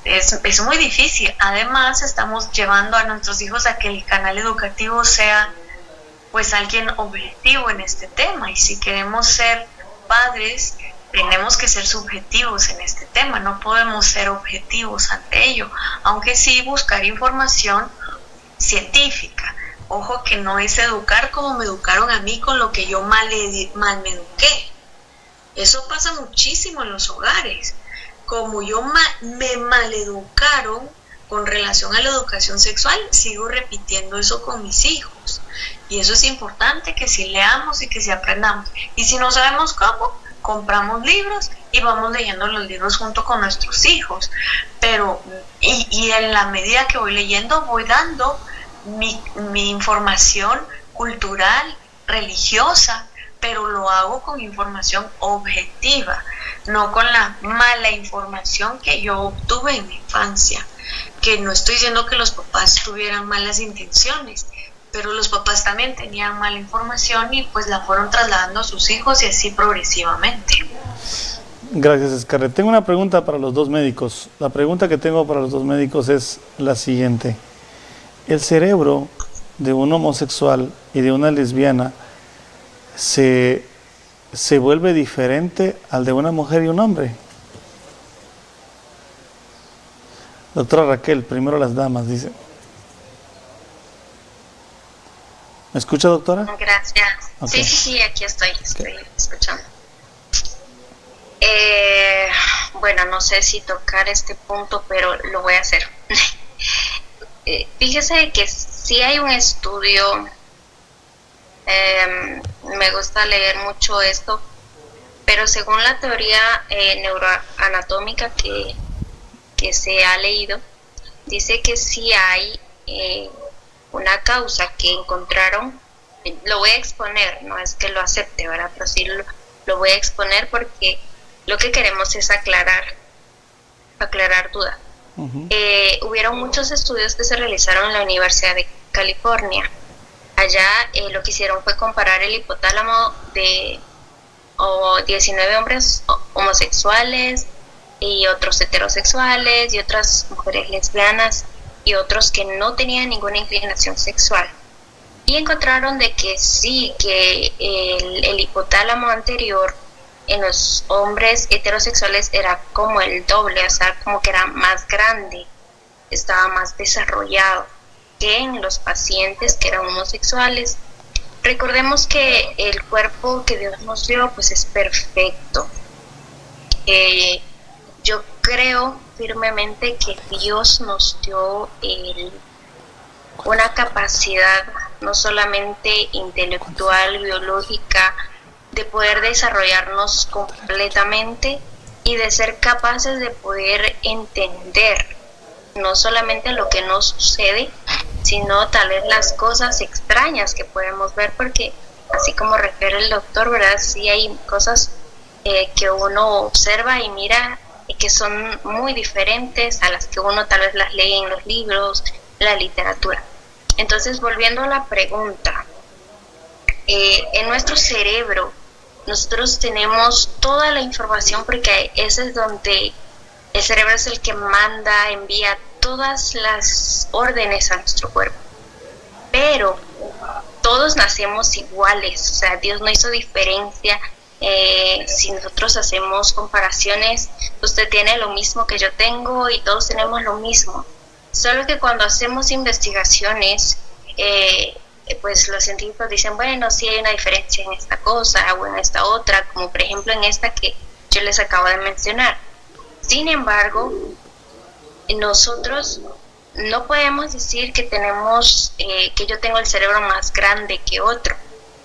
es muy difícil. Además, estamos llevando a nuestros hijos a que el canal educativo sea pues alguien objetivo en este tema, y si queremos ser padres tenemos que ser subjetivos en este tema, no podemos ser objetivos ante ello, aunque sí buscar información científica. Ojo que no es educar como me educaron a mí, con lo que yo mal me eduqué. Eso pasa muchísimo en los hogares. Como yo me maleducaron con relación a la educación sexual, sigo repitiendo eso con mis hijos. Y eso es importante, que si leamos y que si aprendamos. Y si no sabemos cómo, compramos libros y vamos leyendo los libros junto con nuestros hijos. Pero, y en la medida que voy leyendo, voy dando mi información cultural, religiosa, pero lo hago con información objetiva, no con la mala información que yo obtuve en mi infancia. Que no estoy diciendo que los papás tuvieran malas intenciones, pero los papás también tenían mala información y pues la fueron trasladando a sus hijos, y así progresivamente. Gracias, Scarlett. Tengo una pregunta para los dos médicos. La pregunta que tengo para los dos médicos es la siguiente. ¿El cerebro de un homosexual y de una lesbiana se vuelve diferente al de una mujer y un hombre? Doctora Raquel, primero las damas, dice. ¿Me escucha, doctora? Gracias. Okay. Sí, aquí estoy escuchando. Bueno, no sé si tocar este punto, pero lo voy a hacer. Fíjese que sí hay un estudio, me gusta leer mucho esto, pero según la teoría neuroanatómica que se ha leído, dice que sí hay una causa que encontraron. Lo voy a exponer, no es que lo acepte, ¿verdad? Pero sí lo voy a exponer porque lo que queremos es aclarar dudas. Uh-huh. Hubieron muchos estudios que se realizaron en la Universidad de California. Allá lo que hicieron fue comparar el hipotálamo de 19 hombres homosexuales y otros heterosexuales y otras mujeres lesbianas y otros que no tenían ninguna inclinación sexual. Y encontraron de que sí, que el hipotálamo anterior en los hombres heterosexuales era como el doble, o sea, como que era más grande, estaba más desarrollado que en los pacientes que eran homosexuales. Recordemos que el cuerpo que Dios nos dio pues es perfecto. Yo creo firmemente que Dios nos dio una capacidad no solamente intelectual, biológica, de poder desarrollarnos completamente y de ser capaces de poder entender no solamente lo que nos sucede, sino tal vez las cosas extrañas que podemos ver, porque así como refiere el doctor, ¿verdad? Sí hay cosas que uno observa y mira que son muy diferentes a las que uno tal vez las lee en los libros, la literatura. Entonces, volviendo a la pregunta, en nuestro cerebro nosotros tenemos toda la información, porque ese es donde el cerebro es el que manda, envía todas las órdenes a nuestro cuerpo. Pero todos nacemos iguales, o sea, Dios no hizo diferencia. Si nosotros hacemos comparaciones, usted tiene lo mismo que yo tengo y todos tenemos lo mismo. Solo que cuando hacemos investigaciones, pues los científicos dicen, bueno, sí hay una diferencia en esta cosa o en esta otra, como por ejemplo en esta que yo les acabo de mencionar. Sin embargo, nosotros no podemos decir que tenemos, que yo tengo el cerebro más grande que otro,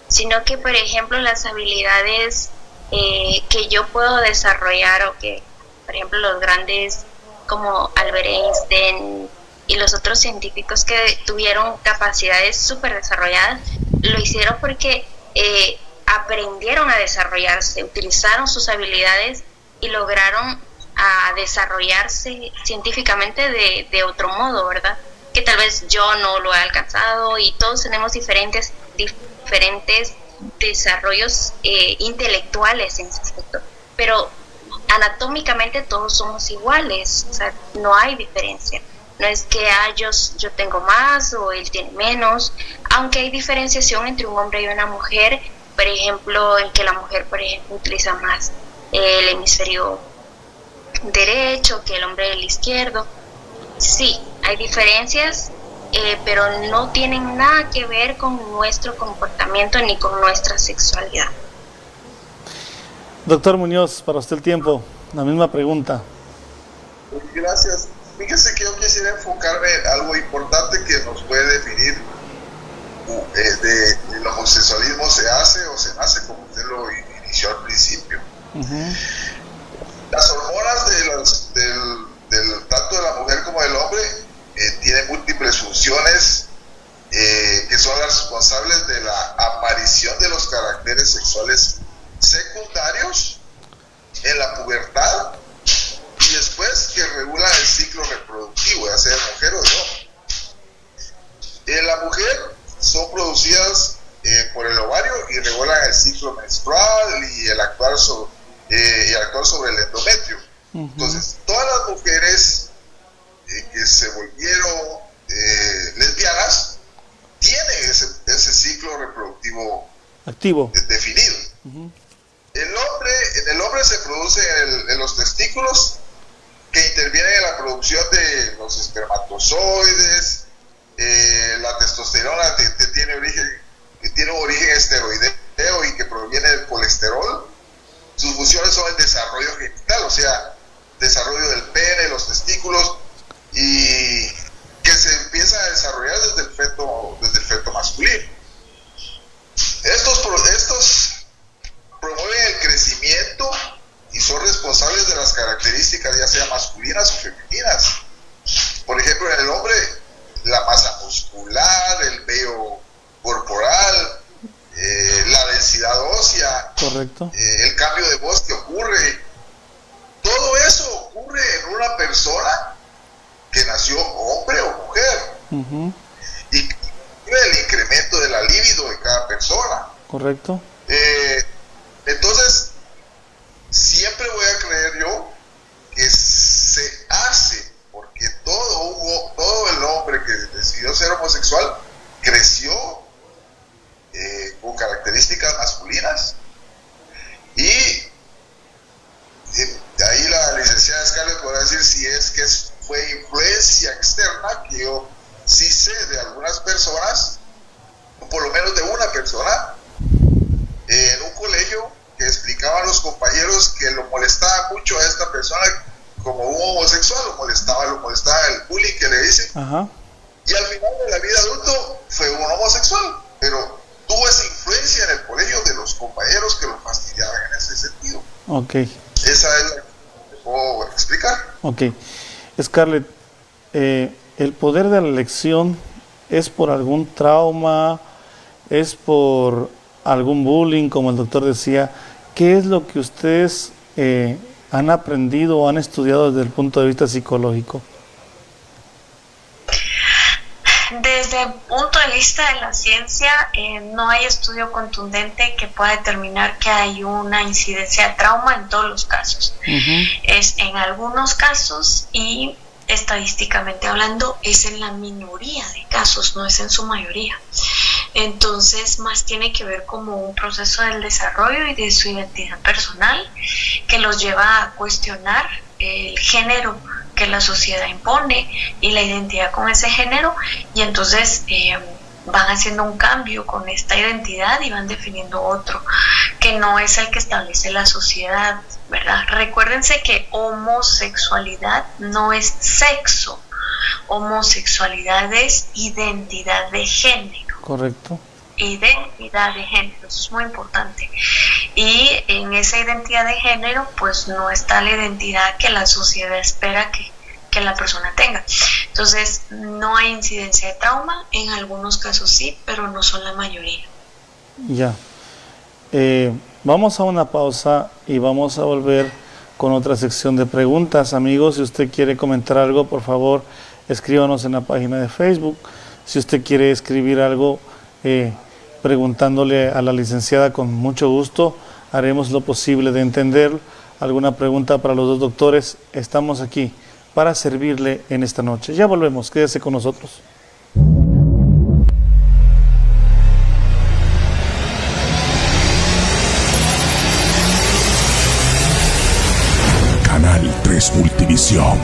sino que, por ejemplo, las habilidades que yo puedo desarrollar, o que, por ejemplo, los grandes como Albert Einstein y los otros científicos que tuvieron capacidades súper desarrolladas, lo hicieron porque aprendieron a desarrollarse, utilizaron sus habilidades y lograron a desarrollarse científicamente de otro modo, ¿verdad? Que tal vez yo no lo he alcanzado, y todos tenemos diferentes desarrollos intelectuales en ese aspecto, pero anatómicamente todos somos iguales, o sea, no hay diferencia. No es que yo tengo más o él tiene menos, aunque hay diferenciación entre un hombre y una mujer, por ejemplo, en que la mujer, por ejemplo, utiliza más el hemisferio derecho que el hombre el izquierdo. Sí, hay diferencias, pero no tienen nada que ver con nuestro comportamiento ni con nuestra sexualidad. Doctor Muñoz, para usted el tiempo, la misma pregunta. Gracias. Fíjese que yo quisiera enfocarme en algo importante que nos puede definir el homosexualismo. ¿Se hace o se nace, como usted lo inició al principio? Uh-huh. Las hormonas tanto de la mujer como del hombre tienen múltiples funciones que son las responsables de la aparición de los caracteres sexuales secundarios en la pubertad y después que regulan el ciclo reproductivo, ya sea mujer o de hombre. En la mujer son producidas por el ovario y regulan el ciclo menstrual y el actuar sobre el endometrio. Uh-huh. Entonces, todas las mujeres que se volvieron lesbianas tienen ese ciclo reproductivo activo definido. Uh-huh. En el hombre se produce en los testículos, que intervienen en la producción de los espermatozoides. La testosterona tiene un origen esteroideo y que proviene del colesterol. Sus funciones son el desarrollo genital, o sea, desarrollo del pene, los testículos, y que se empieza a desarrollar desde el feto masculino. Estos promueven el crecimiento y son responsables de las características ya sea masculinas o femeninas. Por ejemplo, en el hombre, la masa muscular, el vello corporal, la densidad ósea, correcto, el cambio de voz que ocurre. Todo eso ocurre en una persona que nació hombre o mujer. Uh-huh. Y el incremento de la libido de cada persona. Correcto. Entonces, siempre voy a creer yo que se hace porque todo el hombre que decidió ser homosexual creció con características masculinas, y de ahí la licenciada Scarlett podrá decir si es que fue influencia externa, que yo sí sé de algunas personas, o por lo menos de una persona en un colegio, que explicaban a los compañeros que lo molestaba mucho a esta persona como un homosexual, lo molestaba el bullying que le dicen. Ajá. Y al final de la vida adulto fue un homosexual, pero tuvo esa influencia en el colegio de los compañeros que lo fastidiaban en ese sentido. Ok. Esa es la que puedo explicar. Ok. Scarlett, ¿el poder de la elección es por algún trauma, es por algún bullying, como el doctor decía? ¿Qué es lo que ustedes han aprendido o han estudiado desde el punto de vista psicológico? Desde el punto de vista de la ciencia, no hay estudio contundente que pueda determinar que hay una incidencia de trauma en todos los casos. Uh-huh. Es en algunos casos, y estadísticamente hablando es en la minoría de casos, no es en su mayoría. Entonces, más tiene que ver como un proceso del desarrollo y de su identidad personal que los lleva a cuestionar el género que la sociedad impone y la identidad con ese género, y entonces van haciendo un cambio con esta identidad y van definiendo otro que no es el que establece la sociedad, ¿verdad? Recuérdense que homosexualidad no es sexo, homosexualidad es identidad de género. Correcto. Identidad de género, eso es muy importante. Y en esa identidad de género, pues no está la identidad que la sociedad espera que la persona tenga. Entonces, no hay incidencia de trauma, en algunos casos sí, pero no son la mayoría. Ya. Vamos a una pausa y vamos a volver con otra sección de preguntas. Amigos, si usted quiere comentar algo, por favor, escríbanos en la página de Facebook. Si usted quiere escribir algo preguntándole a la licenciada, con mucho gusto haremos lo posible de entender. Alguna pregunta para los dos doctores, estamos aquí para servirle en esta noche. Ya volvemos, quédese con nosotros. Canal 3 Multivisión.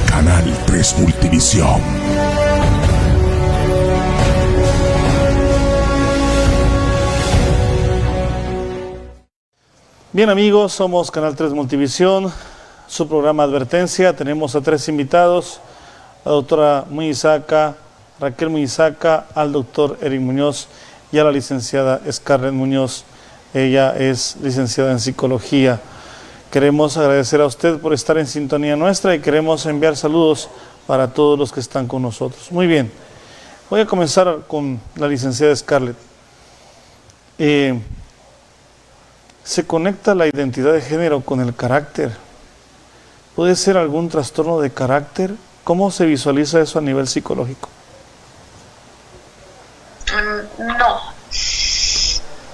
Canal 3 Multivisión. Bien, amigos, somos Canal 3 Multivisión, su programa Advertencia. Tenemos a 3 invitados: la doctora Muñizaca, Raquel Muñizaca, al doctor Eric Muñoz y a la licenciada Scarlett Muñoz. Ella es licenciada en psicología. Queremos agradecer a usted por estar en sintonía nuestra y queremos enviar saludos para todos los que están con nosotros. Muy bien, voy a comenzar con la licenciada Scarlett. ¿Se conecta la identidad de género con el carácter? ¿Puede ser algún trastorno de carácter? ¿Cómo se visualiza eso a nivel psicológico?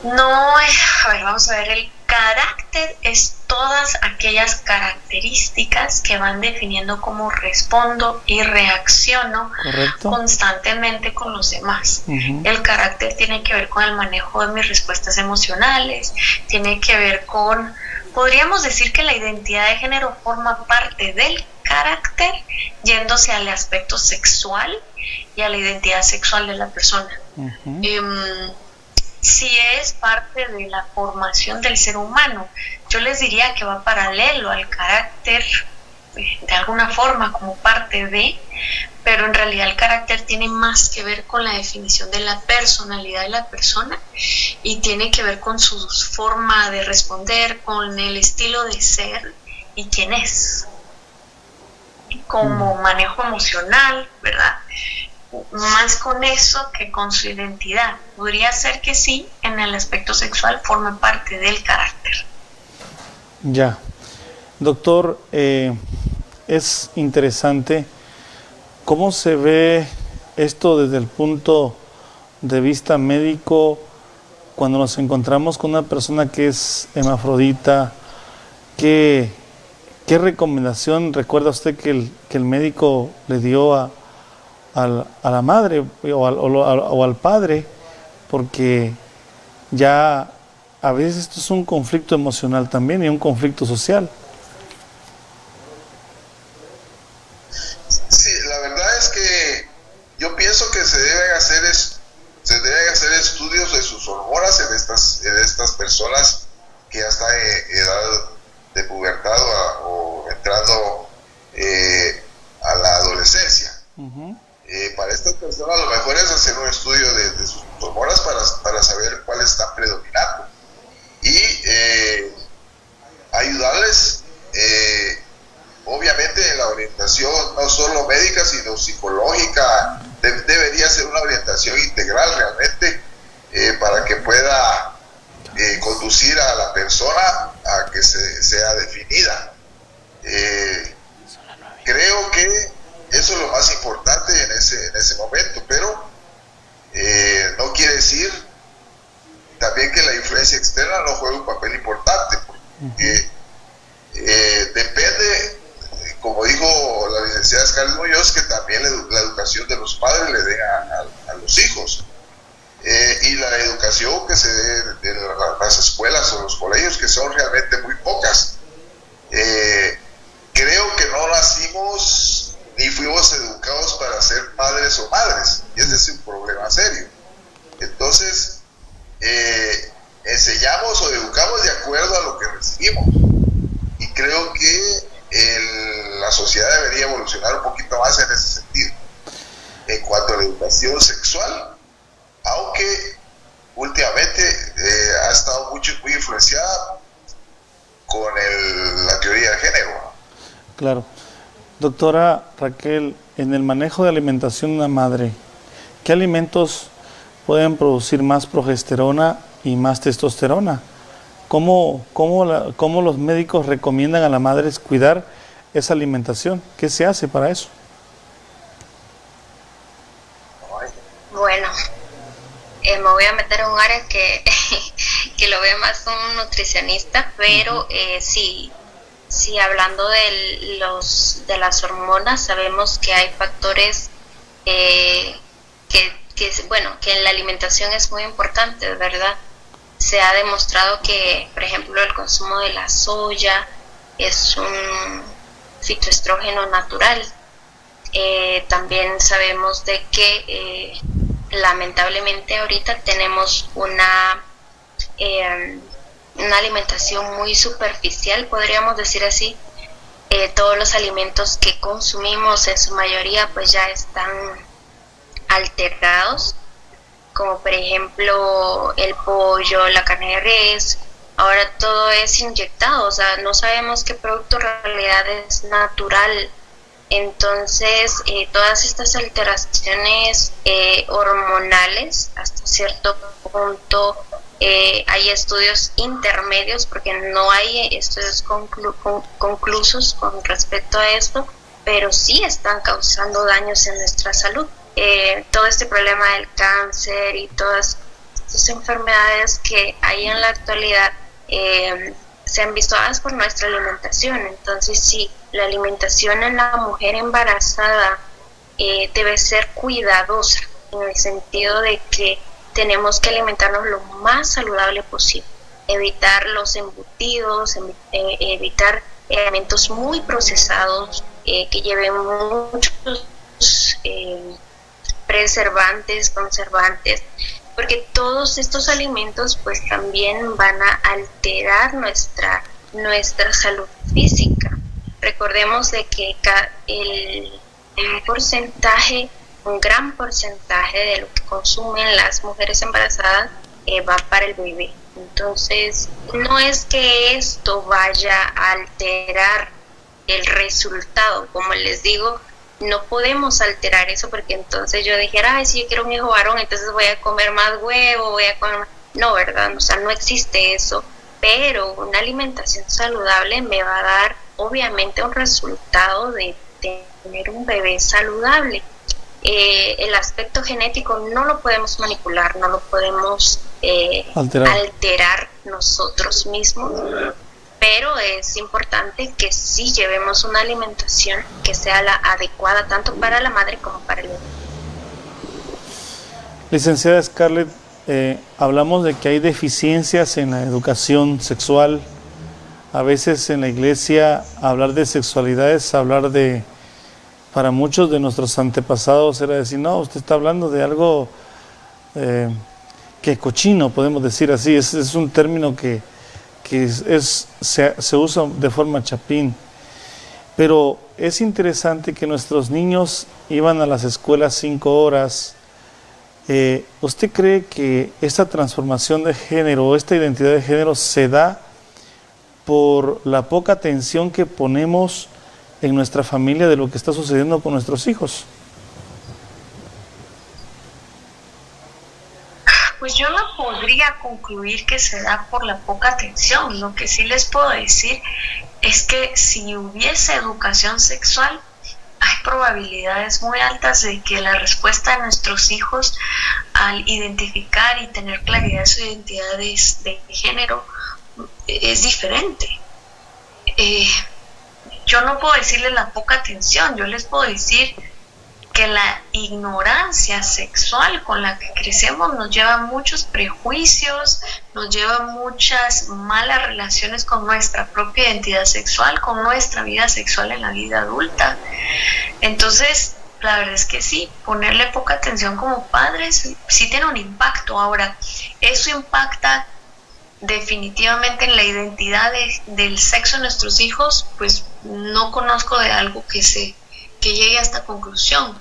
No, a ver, vamos a ver, el carácter es todas aquellas características que van definiendo cómo respondo y reacciono constantemente con los demás. El carácter tiene que ver con el manejo de mis respuestas emocionales, tiene que ver con, podríamos decir que la identidad de género forma parte del carácter, yéndose al aspecto sexual y a la identidad sexual de la persona. Si es parte de la formación del ser humano, yo les diría que va paralelo al carácter, de alguna forma como parte de, pero en realidad el carácter tiene más que ver con la definición de la personalidad de la persona y tiene que ver con su forma de responder, con el estilo de ser y quién es, como manejo emocional, ¿verdad? Más con eso que con su identidad. Podría ser que sí, en el aspecto sexual forma parte del carácter. Ya. Doctor, es interesante cómo se ve esto desde el punto de vista médico cuando nos encontramos con una persona que es hermafrodita. ¿Qué recomendación recuerda usted que el médico le dio a la madre o al padre? Porque ya a veces esto es un conflicto emocional también y un conflicto social. Sí, la verdad es que yo pienso que se deben hacer estudios de sus hormonas en estas personas que ya están en edad de pubertad o entrando a la adolescencia. Para estas personas lo mejor es hacer un estudio de sus hormonas para saber cuáles están predominando y ayudarles obviamente en la orientación no solo médica sino psicológica. Debería ser una orientación integral realmente para que pueda conducir a la persona a que sea definida. Creo que eso es lo más importante en ese momento, pero no quiere decir también que la influencia externa no juega un papel importante, porque depende, como dijo la licenciada Scarlett Muñoz, que también la educación de los padres le den a los hijos. Y la educación que se dé en las escuelas o los colegios, que son realmente muy pocas. Creo que no nacimos ni fuimos educados para ser padres o madres, y ese es un problema serio. Entonces, enseñamos o educamos de acuerdo a lo que recibimos, y creo que la sociedad debería evolucionar un poquito más en ese sentido. En cuanto a la educación sexual, aunque últimamente ha estado muy influenciada con la teoría de género. Claro. Doctora Raquel, en el manejo de alimentación de una madre, ¿qué alimentos pueden producir más progesterona y más testosterona? ¿Cómo los médicos recomiendan a las madres cuidar esa alimentación? ¿Qué se hace para eso? Bueno, me voy a meter en un área que lo ve más un nutricionista, pero sí, hablando de las hormonas, sabemos que hay factores que en la alimentación es muy importante, ¿verdad? Se ha demostrado que, por ejemplo, el consumo de la soya es un fitoestrógeno natural. También sabemos de que lamentablemente ahorita tenemos una alimentación muy superficial, podríamos decir así. Todos los alimentos que consumimos en su mayoría pues ya están alterados, como por ejemplo el pollo, la carne de res. Ahora todo es inyectado, o sea, no sabemos qué producto en realidad es natural. Entonces, todas estas alteraciones hormonales, hasta cierto punto, hay estudios intermedios, porque no hay estudios conclusos con respecto a esto, pero sí están causando daños en nuestra salud. Todo este problema del cáncer y todas estas enfermedades que hay en la actualidad se han visto dadas por nuestra alimentación. Entonces, sí, la alimentación en la mujer embarazada debe ser cuidadosa, en el sentido de que tenemos que alimentarnos lo más saludable posible, evitar los embutidos, evitar alimentos muy procesados que lleven muchos preservantes, conservantes, porque todos estos alimentos pues también van a alterar nuestra salud física. Recordemos de que un gran porcentaje de lo que consumen las mujeres embarazadas va para el bebé. Entonces, no es que esto vaya a alterar el resultado, como les digo, no podemos alterar eso, porque entonces yo dijera, ay, si yo quiero un hijo varón, entonces voy a comer más huevo, voy a comer más... No, ¿verdad? O sea, no existe eso, pero una alimentación saludable me va a dar, obviamente, un resultado de tener un bebé saludable. El aspecto genético no lo podemos manipular, no lo podemos alterar nosotros mismos, pero es importante que sí llevemos una alimentación que sea la adecuada tanto para la madre como para el bebé. Licenciada Scarlett, hablamos de que hay deficiencias en la educación sexual. A veces en la iglesia hablar de sexualidad es hablar de... Para muchos de nuestros antepasados era decir, no, usted está hablando de algo que cochino, podemos decir así. Es un término que se usa de forma chapín. Pero es interesante que nuestros niños iban a las escuelas 5 horas. ¿Usted cree que esta transformación de género, esta identidad de género se da por la poca atención que ponemos en nuestra familia de lo que está sucediendo con nuestros hijos? Pues yo no podría concluir que se da por la poca atención. Lo que sí les puedo decir es que si hubiese educación sexual, hay probabilidades muy altas de que la respuesta de nuestros hijos al identificar y tener claridad de su identidad de género es diferente. Yo no puedo decirles la poca atención, yo les puedo decir que la ignorancia sexual con la que crecemos nos lleva a muchos prejuicios, nos lleva a muchas malas relaciones con nuestra propia identidad sexual, con nuestra vida sexual en la vida adulta. Entonces, la verdad es que sí, ponerle poca atención como padres sí tiene un impacto. Ahora, eso impacta definitivamente en la identidad del sexo de nuestros hijos, pues no conozco de algo que llegue a esta conclusión.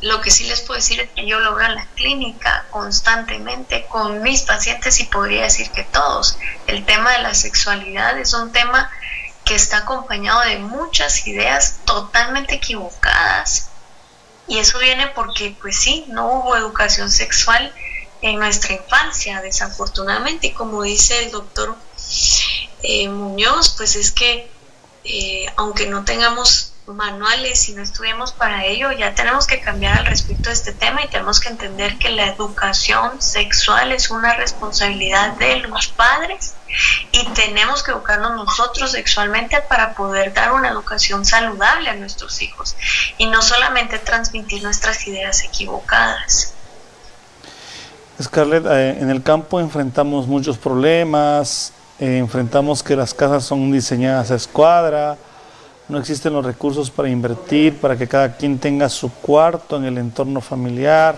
Lo que sí les puedo decir es que yo lo veo en la clínica constantemente con mis pacientes y podría decir que todos. El tema de la sexualidad es un tema que está acompañado de muchas ideas totalmente equivocadas, y eso viene porque pues sí, no hubo educación sexual en nuestra infancia, desafortunadamente, y como dice el doctor Muñoz, pues es que aunque no tengamos manuales y no estudiemos para ello, ya tenemos que cambiar al respecto de este tema y tenemos que entender que la educación sexual es una responsabilidad de los padres y tenemos que educarnos nosotros sexualmente para poder dar una educación saludable a nuestros hijos y no solamente transmitir nuestras ideas equivocadas. Scarlett, en el campo enfrentamos muchos problemas, enfrentamos que las casas son diseñadas a escuadra, no existen los recursos para invertir, para que cada quien tenga su cuarto en el entorno familiar.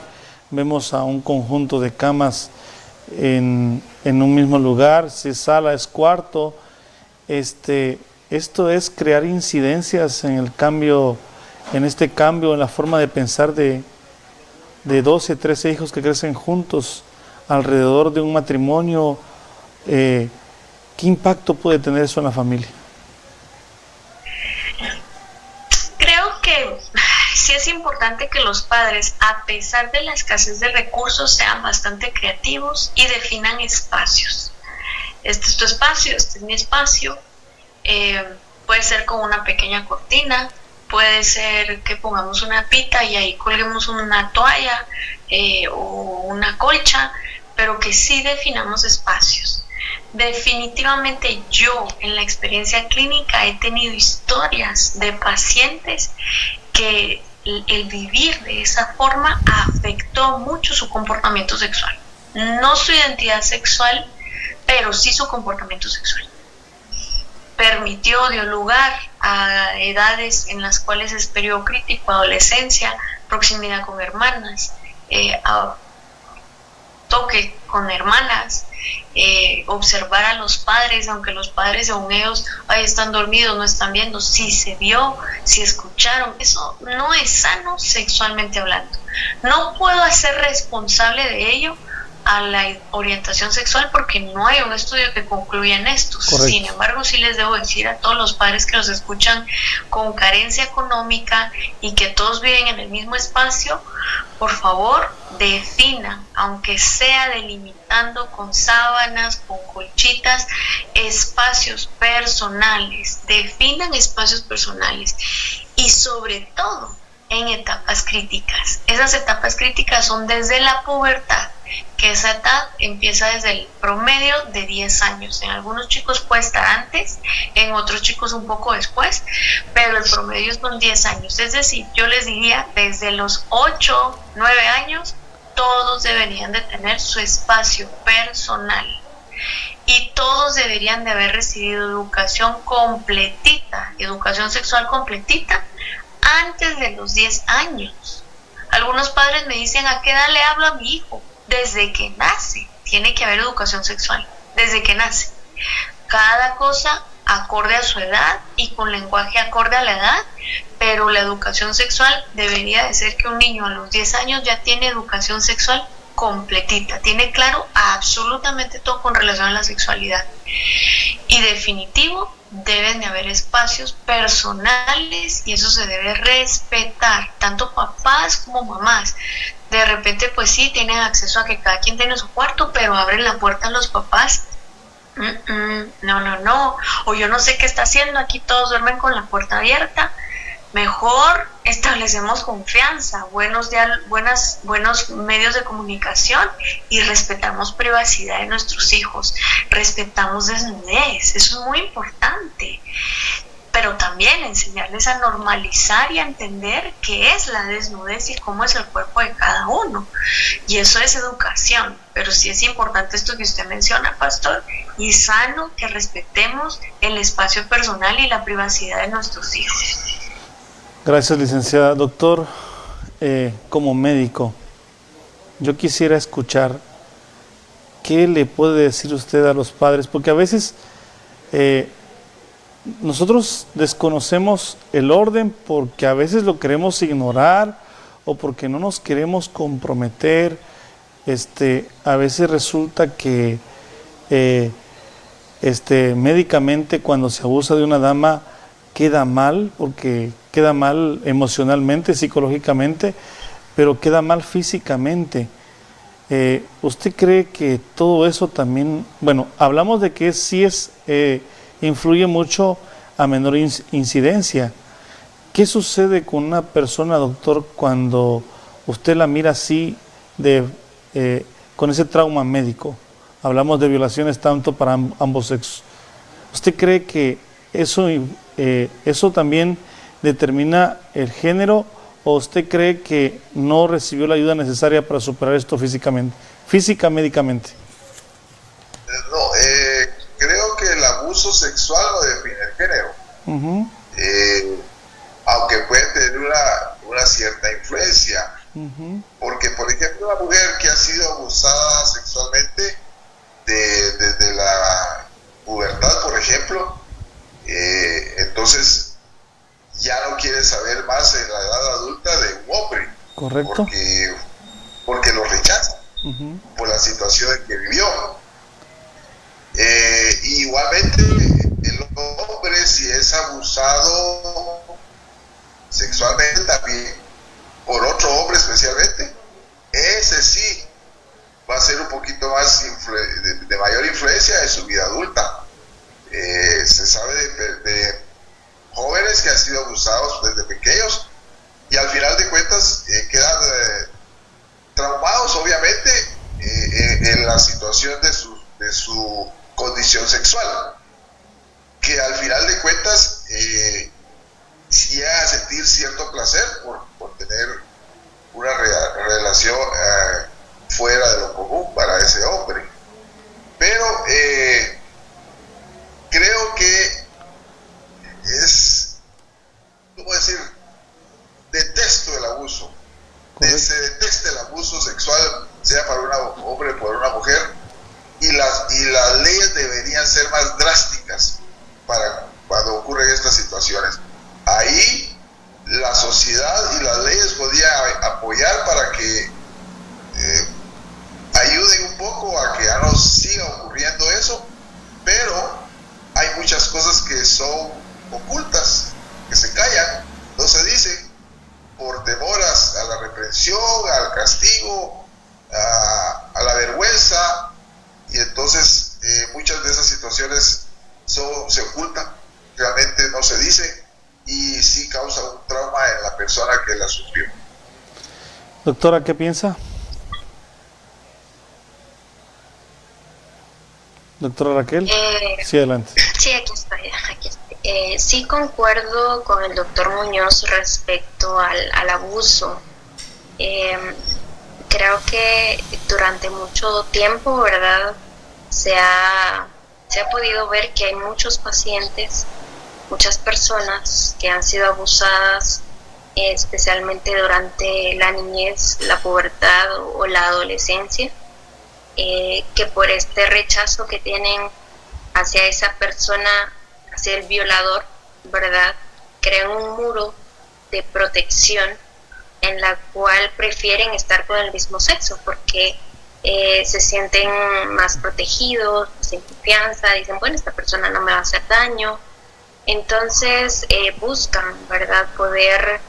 Vemos a un conjunto de camas en un mismo lugar, si es sala, es cuarto. Esto es crear incidencias en el cambio, en la forma de pensar de 12, 13 hijos que crecen juntos alrededor de un matrimonio. ¿Qué impacto puede tener eso en la familia? Creo que sí es importante que los padres, a pesar de la escasez de recursos, sean bastante creativos y definan espacios. Este es tu espacio, este es mi espacio. Puede ser con una pequeña cortina, puede ser que pongamos una pita y ahí colguemos una toalla o una colcha, pero que sí definamos espacios. Definitivamente yo en la experiencia clínica he tenido historias de pacientes que el vivir de esa forma afectó mucho su comportamiento sexual. No su identidad sexual, pero sí su comportamiento sexual. Dio lugar a edades en las cuales es periodo crítico, adolescencia, proximidad con hermanas, a toque con hermanas, observar a los padres, aunque los padres según ellos están dormidos, no están viendo, si se vio, si escucharon. Eso no es sano sexualmente hablando. No puedo hacer responsable de ello a la orientación sexual porque no hay un estudio que concluya en esto. Correcto. Sin embargo, sí les debo decir a todos los padres que nos escuchan con carencia económica y que todos viven en el mismo espacio, por favor, definan, aunque sea delimitando con sábanas, con colchitas, espacios personales. Definan espacios personales y sobre todo en etapas críticas. Esas etapas críticas son desde la pubertad, que esa edad empieza desde el promedio de 10 años. En algunos chicos puede estar antes, en otros chicos un poco después, pero el promedio son 10 años. Es decir, yo les diría, desde los 8, 9 años, todos deberían de tener su espacio personal. Y todos deberían de haber recibido educación completita, educación sexual completita, antes de los 10 años. Algunos padres me dicen, ¿a qué edad le hablo a mi hijo? Desde que nace, tiene que haber educación sexual, desde que nace. Cada cosa acorde a su edad y con lenguaje acorde a la edad, pero la educación sexual debería de ser que un niño a los 10 años ya tiene educación sexual completita, tiene claro absolutamente todo con relación a la sexualidad. Y definitivo, deben de haber espacios personales y eso se debe respetar, tanto papás como mamás. De repente pues sí, tienen acceso a que cada quien tiene su cuarto, pero abren la puerta a los papás. No, o yo no sé qué está haciendo, aquí todos duermen con la puerta abierta. Mejor establecemos confianza, buenos medios de comunicación y respetamos privacidad de nuestros hijos, respetamos desnudez, eso es muy importante. Pero también enseñarles a normalizar y a entender qué es la desnudez y cómo es el cuerpo de cada uno. Y eso es educación. Pero sí es importante esto que usted menciona, pastor, y sano que respetemos el espacio personal y la privacidad de nuestros hijos. Gracias, licenciada. Doctor, como médico, yo quisiera escuchar qué le puede decir usted a los padres, porque a veces nosotros desconocemos el orden porque a veces lo queremos ignorar o porque no nos queremos comprometer. A veces resulta que médicamente cuando se abusa de una dama queda mal, porque queda mal emocionalmente, psicológicamente, pero queda mal físicamente. ¿Usted cree que todo eso también, bueno, hablamos de que sí influye mucho a menor incidencia? ¿Qué sucede con una persona, doctor, cuando usted la mira así, con ese trauma médico? Hablamos de violaciones tanto para ambos sexos. ¿Usted cree que eso también determina el género, o usted cree que no recibió la ayuda necesaria para superar esto médicamente? No, creo que el abuso sexual no define el género. Uh-huh. Aunque puede tener una cierta influencia. Uh-huh. Porque, por ejemplo, una mujer que ha sido abusada sexualmente desde la pubertad, por ejemplo, entonces ya no quiere saber más en la edad adulta de un hombre. Correcto. Porque lo rechaza. Uh-huh. Por la situación en que vivió. Igualmente, el hombre, si es abusado sexualmente también por otro hombre especialmente, ese sí va a ser un poquito más de mayor influencia en su vida adulta. Se sabe de jóvenes que han sido abusados desde pequeños y al final de cuentas quedan traumados, obviamente, en la situación de su condición sexual, que al final de cuentas si llega a sentir cierto placer por tener una relación fuera de lo común para ese hombre. Pero creo que es, ¿cómo decir? Detesto el abuso. Se detesta el abuso sexual, sea para un hombre o para una mujer, y las leyes deberían ser más drásticas para cuando ocurren estas situaciones. Ahí la sociedad y las leyes podrían apoyar para que ayuden un poco a que ya no siga ocurriendo eso, pero hay muchas cosas que son ocultas, que se callan, no se dicen, por temor a la reprensión, al castigo, a la vergüenza, y entonces muchas de esas situaciones se ocultan, realmente no se dicen, y sí causa un trauma en la persona que la sufrió. Doctora, ¿qué piensa? Doctora Raquel. Sí, adelante. Sí, aquí estoy. Sí concuerdo con el doctor Muñoz respecto al abuso. Creo que durante mucho tiempo, ¿verdad?, se ha podido ver que hay muchos pacientes, muchas personas que han sido abusadas, especialmente durante la niñez, la pubertad o la adolescencia, que por este rechazo que tienen hacia esa persona, hacia el violador, ¿verdad?, crean un muro de protección en la cual prefieren estar con el mismo sexo porque se sienten más protegidos, sin confianza, dicen, bueno, esta persona no me va a hacer daño. Entonces buscan, ¿verdad?, poder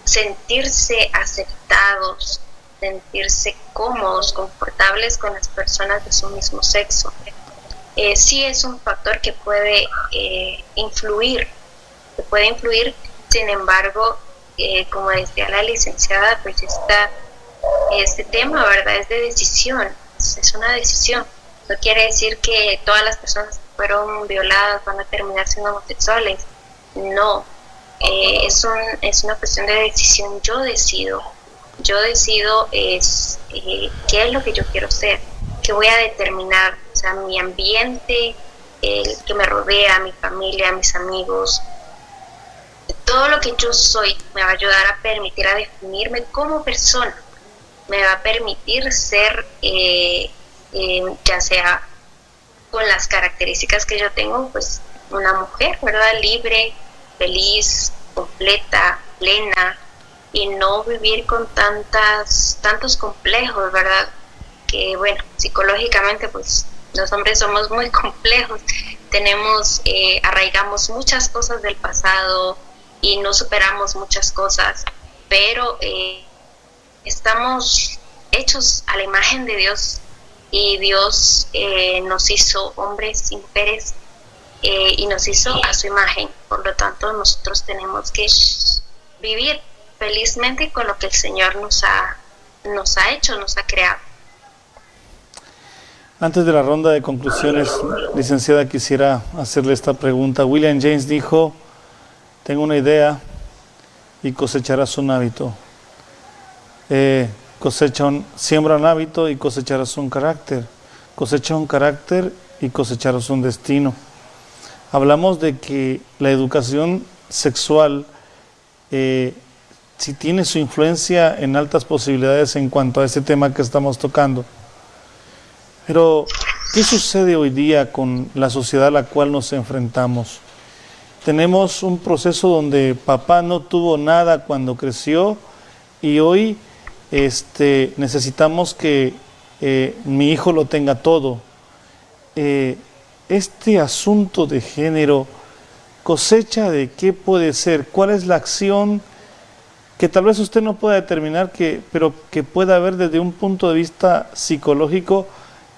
sentirse aceptados, sentirse cómodos, confortables con las personas de su mismo sexo. Sí es un factor que puede influir Sin embargo, como decía la licenciada, pues este tema, ¿verdad? Es de decisión, es una decisión. No quiere decir que todas las personas que fueron violadas van a terminar siendo homosexuales. No, es una cuestión de decisión. Yo decido qué es lo que yo quiero ser, qué voy a determinar, o sea, mi ambiente, el que me rodea, mi familia, mis amigos. Todo lo que yo soy me va a ayudar a permitir a definirme como persona, me va a permitir ser, ya sea con las características que yo tengo, pues una mujer, ¿verdad? Libre, feliz, completa, plena, y no vivir con tantos complejos, ¿verdad? Que bueno, psicológicamente pues los hombres somos muy complejos, arraigamos muchas cosas del pasado y no superamos muchas cosas, pero estamos hechos a la imagen de Dios, y Dios nos hizo hombres y mujeres y nos hizo a su imagen. Por lo tanto, nosotros tenemos que vivir felizmente con lo que el Señor nos ha hecho, nos ha creado. Antes de la ronda de conclusiones, licenciada, quisiera hacerle esta pregunta. William James dijo: tengo una idea y cosecharás un hábito. Siembra un hábito y cosecharás un carácter. Cosecha un carácter y cosecharás un destino. Hablamos de que la educación sexual sí tiene su influencia en altas posibilidades en cuanto a este tema que estamos tocando. Pero, ¿qué sucede hoy día con la sociedad a la cual nos enfrentamos? Tenemos un proceso donde papá no tuvo nada cuando creció y hoy necesitamos que mi hijo lo tenga todo. Este asunto de género, cosecha de qué puede ser, cuál es la acción que tal vez usted no pueda determinar, pero que pueda haber desde un punto de vista psicológico,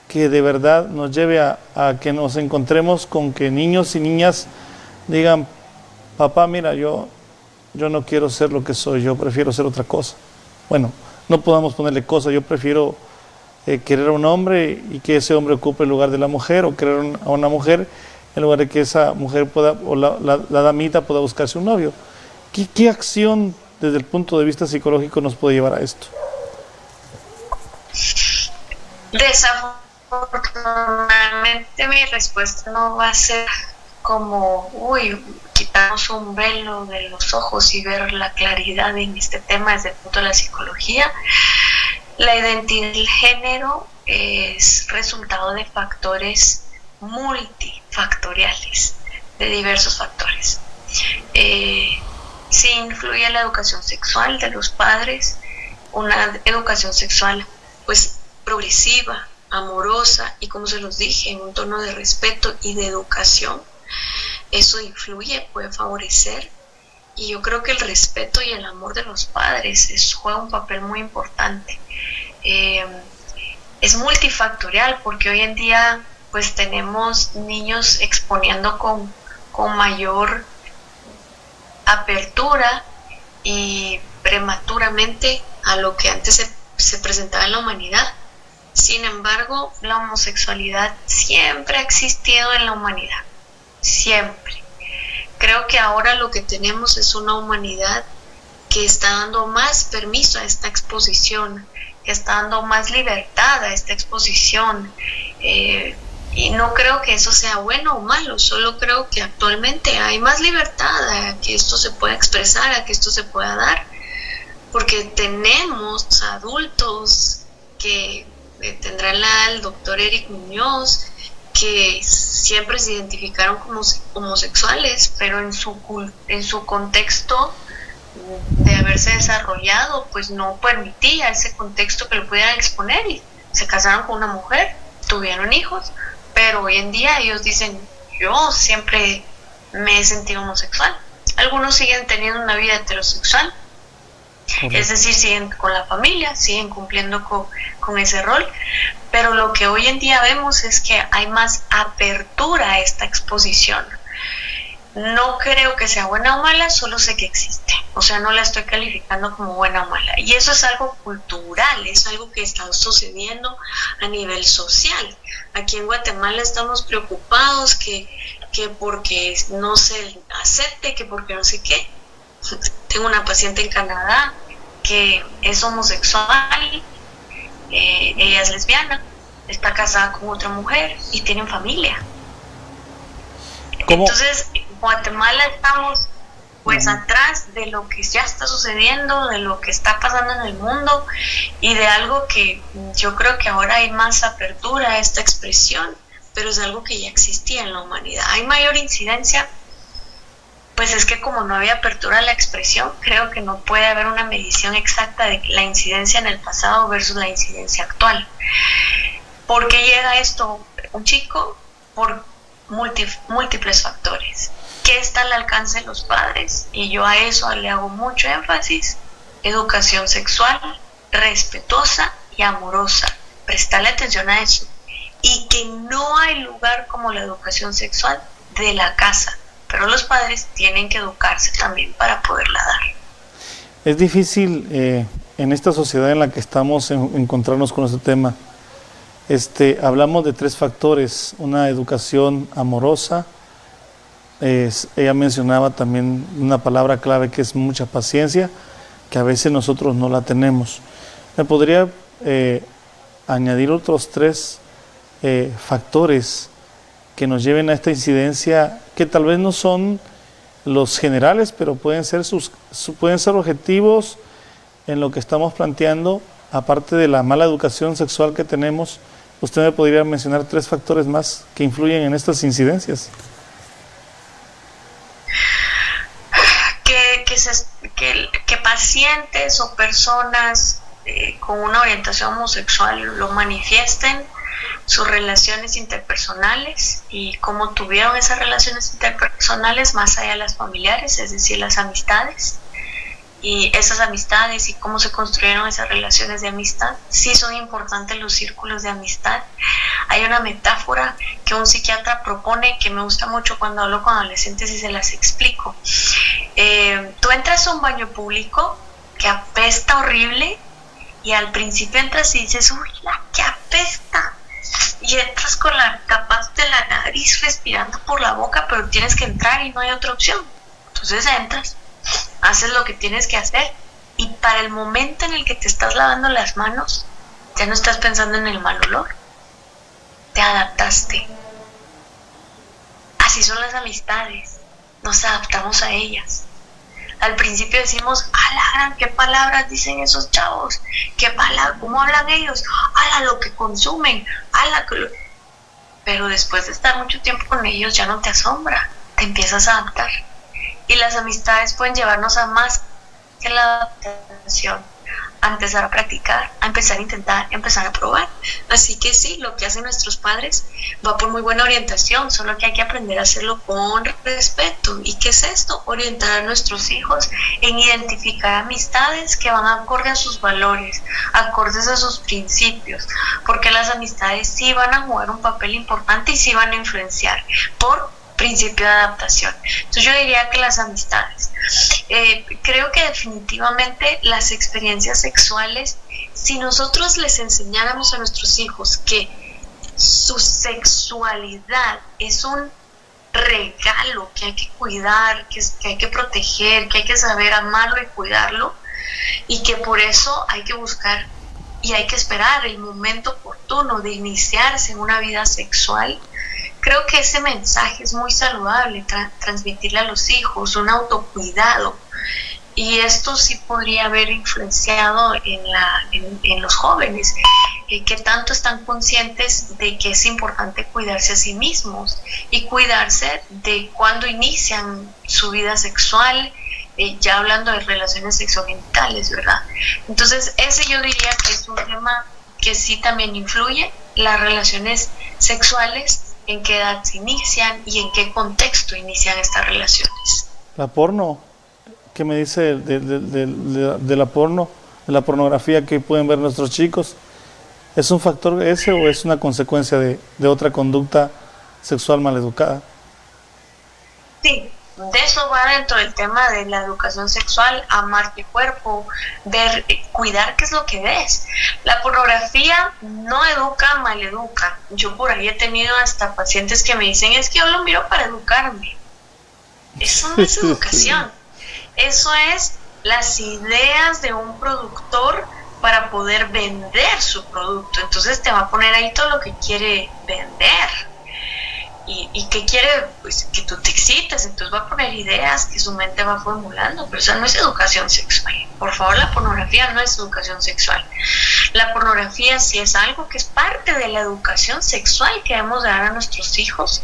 que de verdad nos lleve a que nos encontremos con que niños y niñas digan: papá, mira, yo no quiero ser lo que soy, yo prefiero ser otra cosa. Bueno, no podamos ponerle cosas, yo prefiero querer a un hombre y que ese hombre ocupe el lugar de la mujer, o querer a una mujer en lugar de que esa mujer pueda, o la damita pueda buscarse un novio. ¿Qué acción desde el punto de vista psicológico nos puede llevar a esto? Desafortunadamente mi respuesta no va a ser como, quitarnos un velo de los ojos y ver la claridad en este tema desde el punto de la psicología. La identidad del género es resultado de factores multifactoriales, de diversos factores. Sí influye la educación sexual de los padres, una educación sexual pues progresiva, amorosa y, como se los dije, en un tono de respeto y de educación. Eso influye, puede favorecer, y yo creo que el respeto y el amor de los padres juega un papel muy importante. Es multifactorial porque hoy en día pues tenemos niños exponiendo con mayor apertura y prematuramente a lo que antes se presentaba en la humanidad. Sin embargo, la homosexualidad siempre ha existido en la humanidad, siempre. Creo que ahora lo que tenemos es una humanidad que está dando más permiso a esta exposición, que está dando más libertad a esta exposición. Y no creo que eso sea bueno o malo, solo creo que actualmente hay más libertad a que esto se pueda expresar, a que esto se pueda dar, porque tenemos adultos que tendrá el doctor Eric Muñoz, que siempre se identificaron como homosexuales, pero en su contexto de haberse desarrollado, pues no permitía ese contexto que lo pudieran exponer, y se casaron con una mujer, tuvieron hijos, pero hoy en día ellos dicen: yo siempre me he sentido homosexual. Algunos siguen teniendo una vida heterosexual, es decir, siguen con la familia, siguen cumpliendo con ese rol, pero lo que hoy en día vemos es que hay más apertura a esta exposición. no creo que sea buena o mala, solo sé que existe. O sea, no la estoy calificando como buena o mala. Y eso es algo cultural, es algo que está sucediendo a nivel social. Aquí en Guatemala estamos preocupados que porque no se acepte, que porque no sé qué. Tengo una paciente en Canadá que es homosexual, ella es lesbiana, está casada con otra mujer y tienen familia. ¿Cómo? Entonces, en Guatemala estamos pues atrás de lo que ya está sucediendo, de lo que está pasando en el mundo y de algo que yo creo que ahora hay más apertura a esta expresión, pero es algo que ya existía en la humanidad. Hay mayor incidencia, pues es que como no había apertura a la expresión, creo que no puede haber una medición exacta de la incidencia en el pasado versus la incidencia actual. ¿Por qué llega esto? Un chico, por múltiples factores. ¿Qué está al alcance de los padres? Y yo a eso le hago mucho énfasis. Educación sexual, respetuosa y amorosa. Prestarle atención a eso. Y que no hay lugar como la educación sexual de la casa. Pero los padres tienen que educarse también para poderla dar. Es difícil en esta sociedad en la que estamos encontrarnos con este tema. Hablamos de 3 factores: una educación amorosa, ella mencionaba también una palabra clave que es mucha paciencia, que a veces nosotros no la tenemos. ¿Me podría añadir otros 3 factores que nos lleven a esta incidencia, que tal vez no son los generales, pero pueden ser objetivos en lo que estamos planteando, aparte de la mala educación sexual que tenemos? ¿Usted me podría mencionar 3 factores más que influyen en estas incidencias? Que pacientes o personas con una orientación homosexual lo manifiesten, sus relaciones interpersonales y cómo tuvieron esas relaciones interpersonales más allá de las familiares, es decir, las amistades. Y esas amistades y cómo se construyeron esas relaciones de amistad. Sí son importantes los círculos de amistad. Hay una metáfora que un psiquiatra propone que me gusta mucho cuando hablo con adolescentes y se las explico. Tú entras a un baño público que apesta horrible y al principio entras y dices, uy, que apesta. Y entras con la capaz de la nariz respirando por la boca, pero tienes que entrar y no hay otra opción. Entonces entras, haces lo que tienes que hacer y para el momento en el que te estás lavando las manos ya no estás pensando en el mal olor, te adaptaste. Así son las amistades, nos adaptamos a ellas. Al principio decimos, ala, qué palabras dicen esos chavos, qué palabras, cómo hablan ellos, ala, lo que consumen, ala, pero después de estar mucho tiempo con ellos ya no te asombra, te empiezas a adaptar. Y las amistades pueden llevarnos a más que la adaptación, a empezar a practicar, a empezar a intentar, a empezar a probar. Así que sí, lo que hacen nuestros padres va por muy buena orientación, solo que hay que aprender a hacerlo con respeto. ¿Y qué es esto? Orientar a nuestros hijos en identificar amistades que van acorde a sus valores, acordes a sus principios, porque las amistades sí van a jugar un papel importante y sí van a influenciar por principio de adaptación. Entonces yo diría que las amistades. Creo que definitivamente las experiencias sexuales, si nosotros les enseñáramos a nuestros hijos que su sexualidad es un regalo que hay que cuidar, que hay que proteger, que hay que saber amarlo y cuidarlo, y que por eso hay que buscar y hay que esperar el momento oportuno de iniciarse en una vida sexual. Creo que ese mensaje es muy saludable, transmitirle a los hijos un autocuidado, y esto sí podría haber influenciado en los jóvenes, que tanto están conscientes de que es importante cuidarse a sí mismos y cuidarse de cuando inician su vida sexual, ya hablando de relaciones sexogenitales, ¿verdad? Entonces ese yo diría que es un tema que sí también influye, las relaciones sexuales, en qué edad se inician y en qué contexto inician estas relaciones. La porno, ¿qué me dice de la porno, de la pornografía que pueden ver nuestros chicos? ¿Es un factor ese o es una consecuencia de otra conducta sexual maleducada? Sí, de eso va dentro del tema de la educación sexual, amar tu cuerpo, ver, cuidar qué es lo que ves. La pornografía no educa, maleduca. Yo por ahí he tenido hasta pacientes que me dicen, es que yo lo miro para educarme. Eso no es educación. Eso es las ideas de un productor para poder vender su producto. Entonces te va a poner ahí todo lo que quiere vender. Y que quiere, pues, que tú te excites, entonces va a poner ideas que su mente va formulando, pero eso no es educación sexual. Por favor, la pornografía no es educación sexual. La pornografía sí es algo que es parte de la educación sexual que debemos dar a nuestros hijos,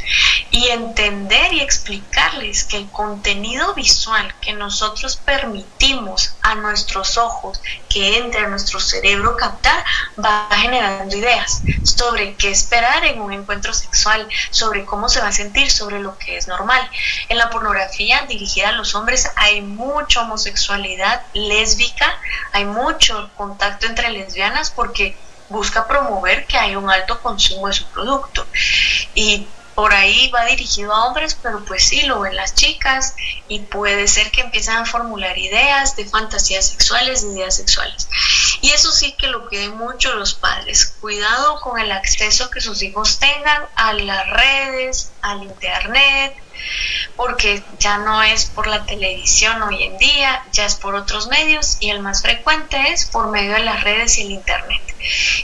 y entender y explicarles que el contenido visual que nosotros permitimos a nuestros ojos que entre a nuestro cerebro captar va generando ideas sobre qué esperar en un encuentro sexual, sobre cómo se va a sentir, sobre lo que es normal. En la pornografía dirigida a los hombres hay mucha homosexualidad lésbica, hay mucho contacto entre lesbianas porque busca promover que haya un alto consumo de su producto. Y por ahí va dirigido a hombres, pero pues sí, lo ven las chicas y puede ser que empiecen a formular ideas de fantasías sexuales, de ideas sexuales. Y eso sí que lo piden mucho los padres. Cuidado con el acceso que sus hijos tengan a las redes, al internet, porque ya no es por la televisión hoy en día, ya es por otros medios, y el más frecuente es por medio de las redes y el internet.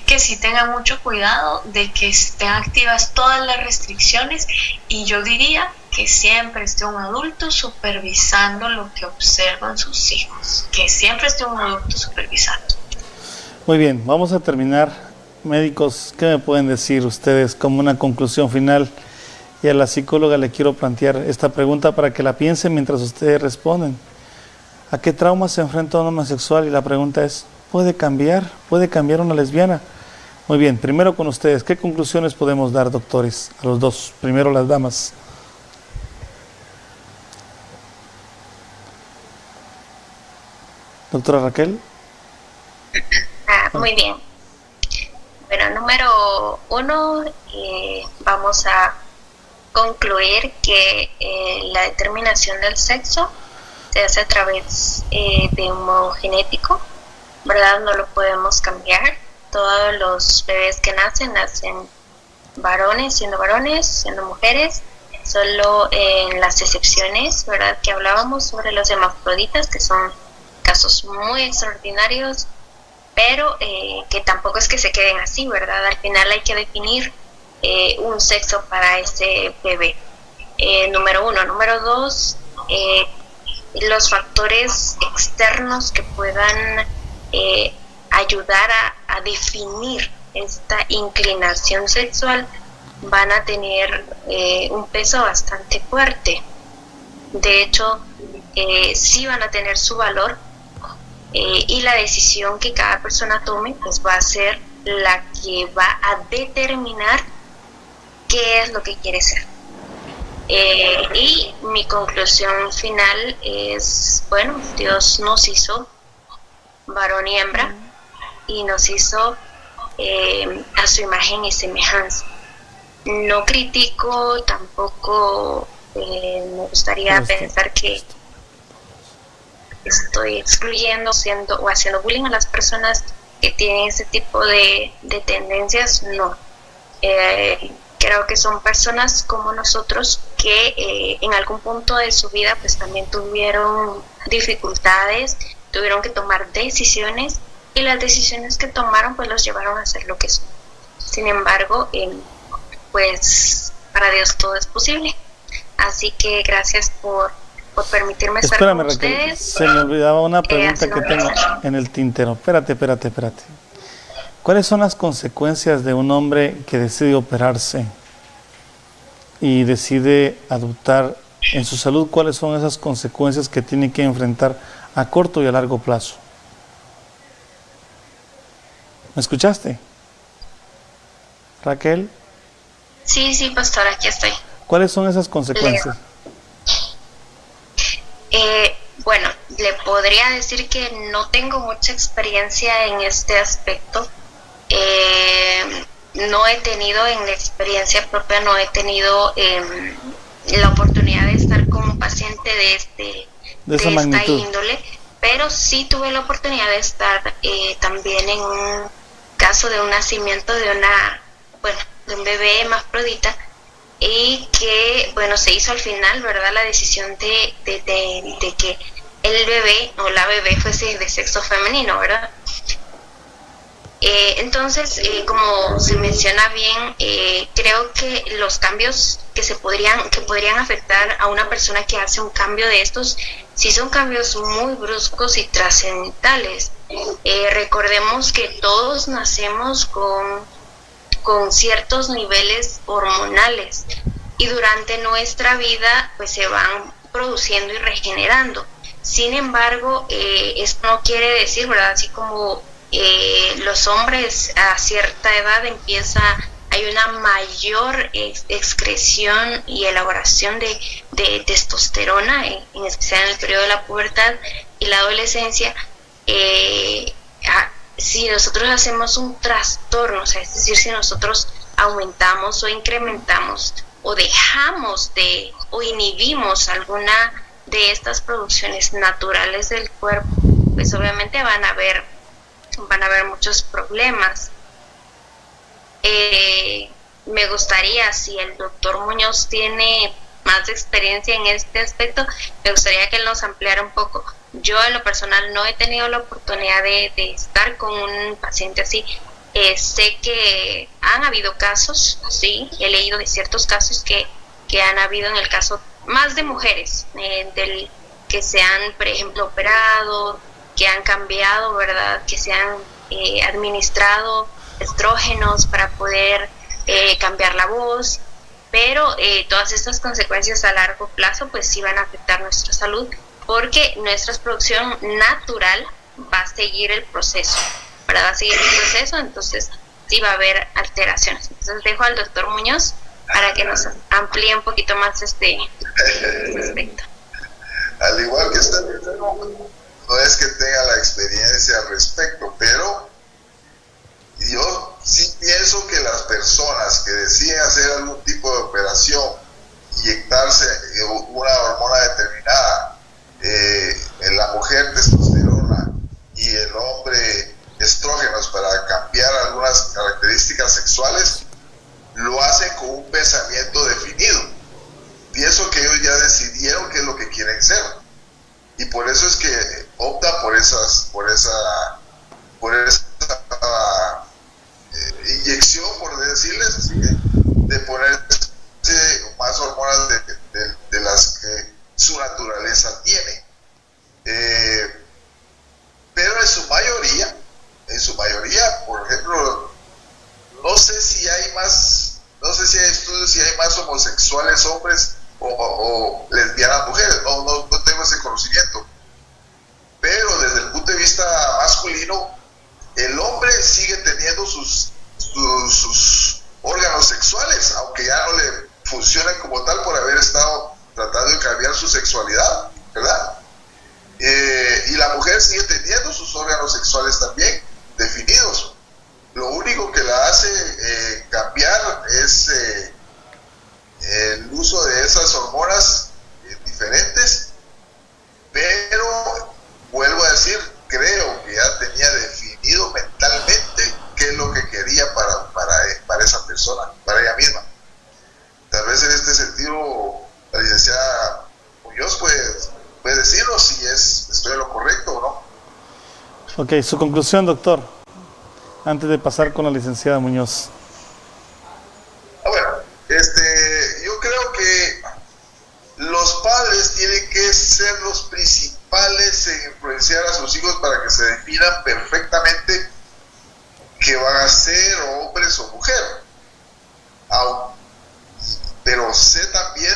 Que sí tengan mucho cuidado de que estén activas todas las restricciones, y yo diría que siempre esté un adulto supervisando lo que observan sus hijos, que siempre esté un adulto supervisando. Muy bien, vamos a terminar. Médicos, ¿qué me pueden decir ustedes como una conclusión final? Y a la psicóloga le quiero plantear esta pregunta para que la piensen mientras ustedes responden. ¿A qué trauma se enfrenta un homosexual? Y la pregunta es, ¿puede cambiar? ¿Puede cambiar una lesbiana? Muy bien, primero con ustedes, ¿qué conclusiones podemos dar, doctores? A los dos, primero las damas. Doctora Raquel. Muy bien. Bueno, número 1, vamos a concluir que la determinación del sexo se hace a través de un modo genético, ¿verdad? No lo podemos cambiar. Todos los bebés que nacen varones, siendo mujeres, solo en las excepciones, ¿verdad? Que hablábamos sobre los hermafroditas, que son casos muy extraordinarios, pero que tampoco es que se queden así, ¿verdad? Al final hay que definir un sexo para ese bebé. Número 1. Número 2, los factores externos que puedan ayudar a definir esta inclinación sexual van a tener un peso bastante fuerte. De hecho, sí van a tener su valor, y la decisión que cada persona tome pues va a ser la que va a determinar qué es lo que quiere ser. Y mi conclusión final es, bueno, Dios nos hizo varón y hembra, y nos hizo a su imagen y semejanza. No critico, tampoco me gustaría pensar que estoy excluyendo o haciendo bullying a las personas que tienen ese tipo de tendencias. No. Creo que son personas como nosotros que en algún punto de su vida pues también tuvieron dificultades, tuvieron que tomar decisiones, y las decisiones que tomaron pues los llevaron a ser lo que son. Sin embargo, pues para Dios todo es posible. Así que gracias por permitirme estar con ustedes. Raquel, se me olvidaba una pregunta que tengo en el tintero. Espérate. ¿Cuáles son las consecuencias de un hombre que decide operarse y decide adoptar en su salud? ¿Cuáles son esas consecuencias que tiene que enfrentar a corto y a largo plazo? ¿Me escuchaste, Raquel? Sí, pastor, aquí estoy. ¿Cuáles son esas consecuencias? Bueno, le podría decir que no tengo mucha experiencia en este aspecto. No he tenido en la experiencia propia, no he tenido la oportunidad de estar con un paciente de de esa esta magnitud. índole, pero sí tuve la oportunidad de estar también en un caso de un nacimiento de un bebé hermafrodita, y que, bueno, se hizo al final, ¿verdad?, la decisión de que el bebé o la bebé fuese de sexo femenino, ¿verdad? Entonces, como se menciona bien, creo que los cambios que podrían afectar a una persona que hace un cambio de estos, sí son cambios muy bruscos y trascendentales. Recordemos que todos nacemos con ciertos niveles hormonales, y durante nuestra vida pues se van produciendo y regenerando. Sin embargo, esto no quiere decir, ¿verdad?, así como los hombres a cierta edad hay una mayor excreción y elaboración de testosterona, en especial en el periodo de la pubertad y la adolescencia. Si nosotros hacemos un trastorno, o sea, es decir, si nosotros aumentamos o incrementamos o dejamos o inhibimos alguna de estas producciones naturales del cuerpo, pues obviamente van a haber muchos problemas. Me gustaría, si el doctor Muñoz tiene más experiencia en este aspecto, me gustaría que él nos ampliara un poco. Yo en lo personal no he tenido la oportunidad de estar con un paciente así. Sé que han habido casos, sí, he leído de ciertos casos que han habido, en el caso más de mujeres, que se han, por ejemplo, operado, que han cambiado, ¿verdad?, que se han administrado estrógenos para poder cambiar la voz, pero todas estas consecuencias a largo plazo pues sí van a afectar nuestra salud, porque nuestra producción natural va a seguir el proceso, ¿verdad? Va a seguir el proceso, entonces sí va a haber alteraciones. Entonces dejo al doctor Muñoz para que nos amplíe un poquito más este aspecto. Al igual que usted, no es que tenga la experiencia al respecto, pero yo sí pienso que las personas que deciden hacer algún tipo de operación, inyectarse una hormona determinada, en la mujer testosterona y el hombre estrógenos para cambiar algunas características sexuales, lo hacen con un pensamiento definido. Pienso que ellos ya decidieron qué es lo que quieren ser, y por eso es que optan por esa inyección, por decirles así, de ponerse más hormonas de las que su naturaleza tiene. Pero en su mayoría, por ejemplo, no sé si hay estudios si hay más homosexuales hombres o lesbianas mujeres, no tengo ese conocimiento, pero desde el punto de vista masculino, el hombre sigue teniendo sus órganos sexuales, aunque ya no le funcionen como tal por haber estado tratando de cambiar su sexualidad, ¿verdad? Y la mujer sigue teniendo sus órganos sexuales también definidos. Lo único que la hace cambiar es el uso de esas hormonas diferentes, pero vuelvo a decir, creo que ya tenía definido mentalmente qué es lo que quería para esa persona, para ella misma. Tal vez en este sentido la licenciada Muñoz puede decirnos si estoy en lo correcto o no. Ok, su conclusión, doctor, antes de pasar con la licenciada Muñoz. Bueno, yo creo que los padres tienen que ser los principales en influenciar a sus hijos para que se definan perfectamente qué van a ser, hombres o mujeres. Pero sé también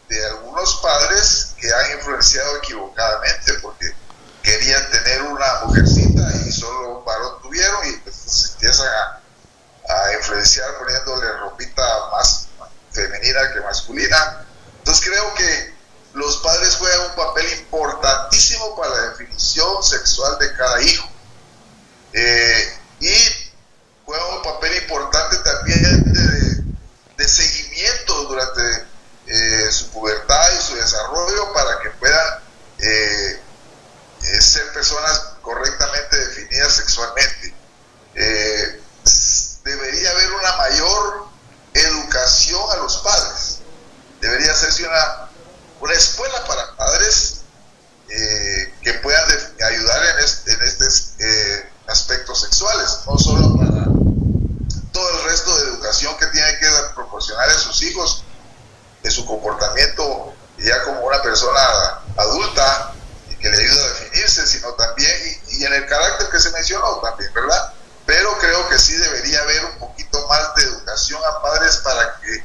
de algunos padres que han influenciado equivocadamente porque querían tener una mujercita y solo un varón tuvieron, y pues se empiezan a influenciar poniéndole ropita más femenina que masculina. Entonces creo que los padres juegan un papel importantísimo para la definición sexual de cada hijo, y juegan un papel importante también de seguimiento durante su pubertad y su desarrollo, una escuela para padres que puedan ayudar en estos aspectos sexuales, no solo para todo el resto de educación que tiene que proporcionar a sus hijos, de su comportamiento ya como una persona adulta y que le ayuda a definirse, sino también, y en el carácter que se mencionó también, ¿verdad? Pero creo que sí debería haber un poquito más de educación a padres para que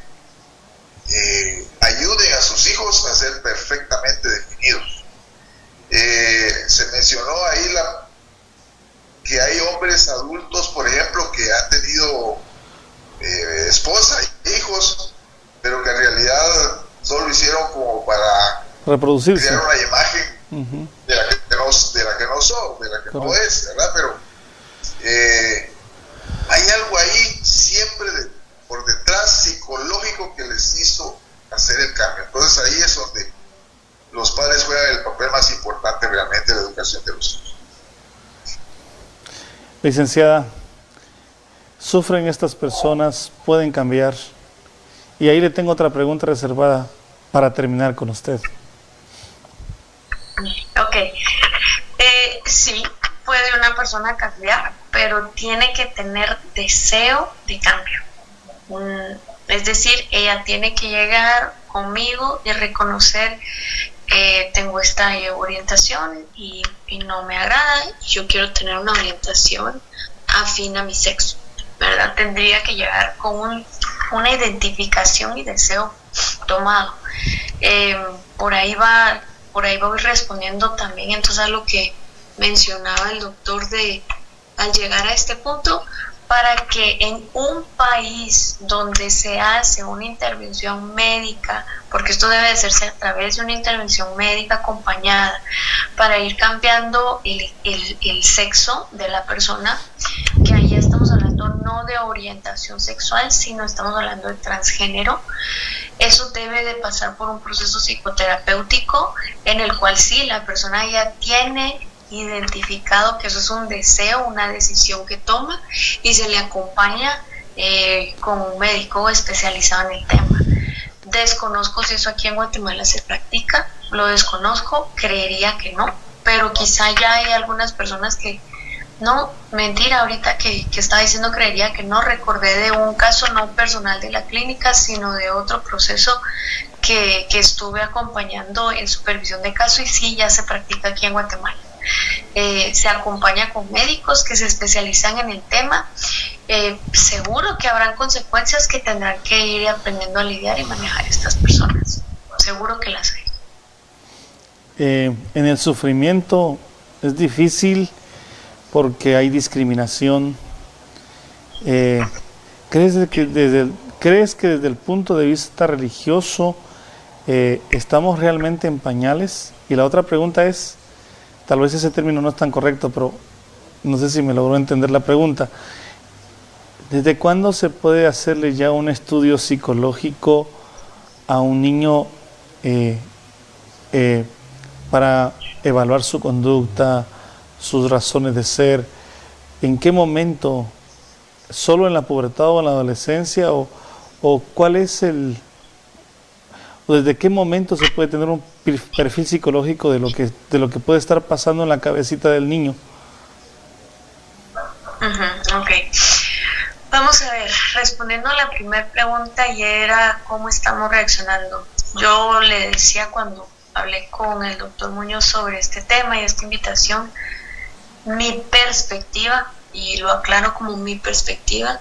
ayuden a sus hijos a ser perfectamente definidos. Se mencionó ahí que hay hombres adultos, por ejemplo, que han tenido esposa e hijos, pero que en realidad solo hicieron como para reproducirse, crear una imagen de la que no son, de la que no es, ¿verdad? Pero hay algo ahí siempre por detrás psicológico que les hizo hacer el cambio. Entonces ahí es donde los padres juegan el papel más importante realmente en la educación de los hijos. Licenciada, ¿sufren estas personas? ¿Pueden cambiar? Y ahí le tengo otra pregunta reservada para terminar con usted. Ok. Sí, puede una persona cambiar, pero tiene que tener deseo de cambio. Es decir, ella tiene que llegar conmigo y reconocer tengo esta orientación y no me agrada, y yo quiero tener una orientación afín a mi sexo, ¿verdad? Tendría que llegar con una identificación y deseo tomado. Por ahí voy respondiendo también entonces a lo que mencionaba el doctor de al llegar a este punto, para que en un país donde se hace una intervención médica, porque esto debe de hacerse a través de una intervención médica acompañada, para ir cambiando el sexo de la persona, que ahí estamos hablando no de orientación sexual, sino estamos hablando de transgénero. Eso debe de pasar por un proceso psicoterapéutico en el cual sí, la persona ya tiene identificado que eso es un deseo, una decisión que toma, y se le acompaña con un médico especializado en el tema. Desconozco si eso aquí en Guatemala se practica, lo desconozco, creería que no, pero quizá ya hay algunas personas que no, mentira, ahorita que estaba diciendo creería que no, recordé de un caso no personal de la clínica, sino de otro proceso que estuve acompañando en supervisión de caso, y sí, ya se practica aquí en Guatemala. Se acompaña con médicos que se especializan en el tema. Seguro que habrán consecuencias que tendrán que ir aprendiendo a lidiar y manejar estas personas. Seguro que las hay. En el sufrimiento es difícil porque hay discriminación. ¿Crees que desde el punto de vista religioso estamos realmente en pañales? Y la otra pregunta es, tal vez ese término no es tan correcto, pero no sé si me logró entender la pregunta. ¿Desde cuándo se puede hacerle ya un estudio psicológico a un niño para evaluar su conducta, sus razones de ser? ¿En qué momento? ¿Solo en la pubertad o en la adolescencia? ¿O cuál es desde qué momento se puede tener un perfil psicológico de lo que puede estar pasando en la cabecita del niño? Ok. Vamos a ver, respondiendo a la primera pregunta, y era cómo estamos reaccionando. Yo le decía cuando hablé con el doctor Muñoz sobre este tema y esta invitación, mi perspectiva, y lo aclaro como mi perspectiva,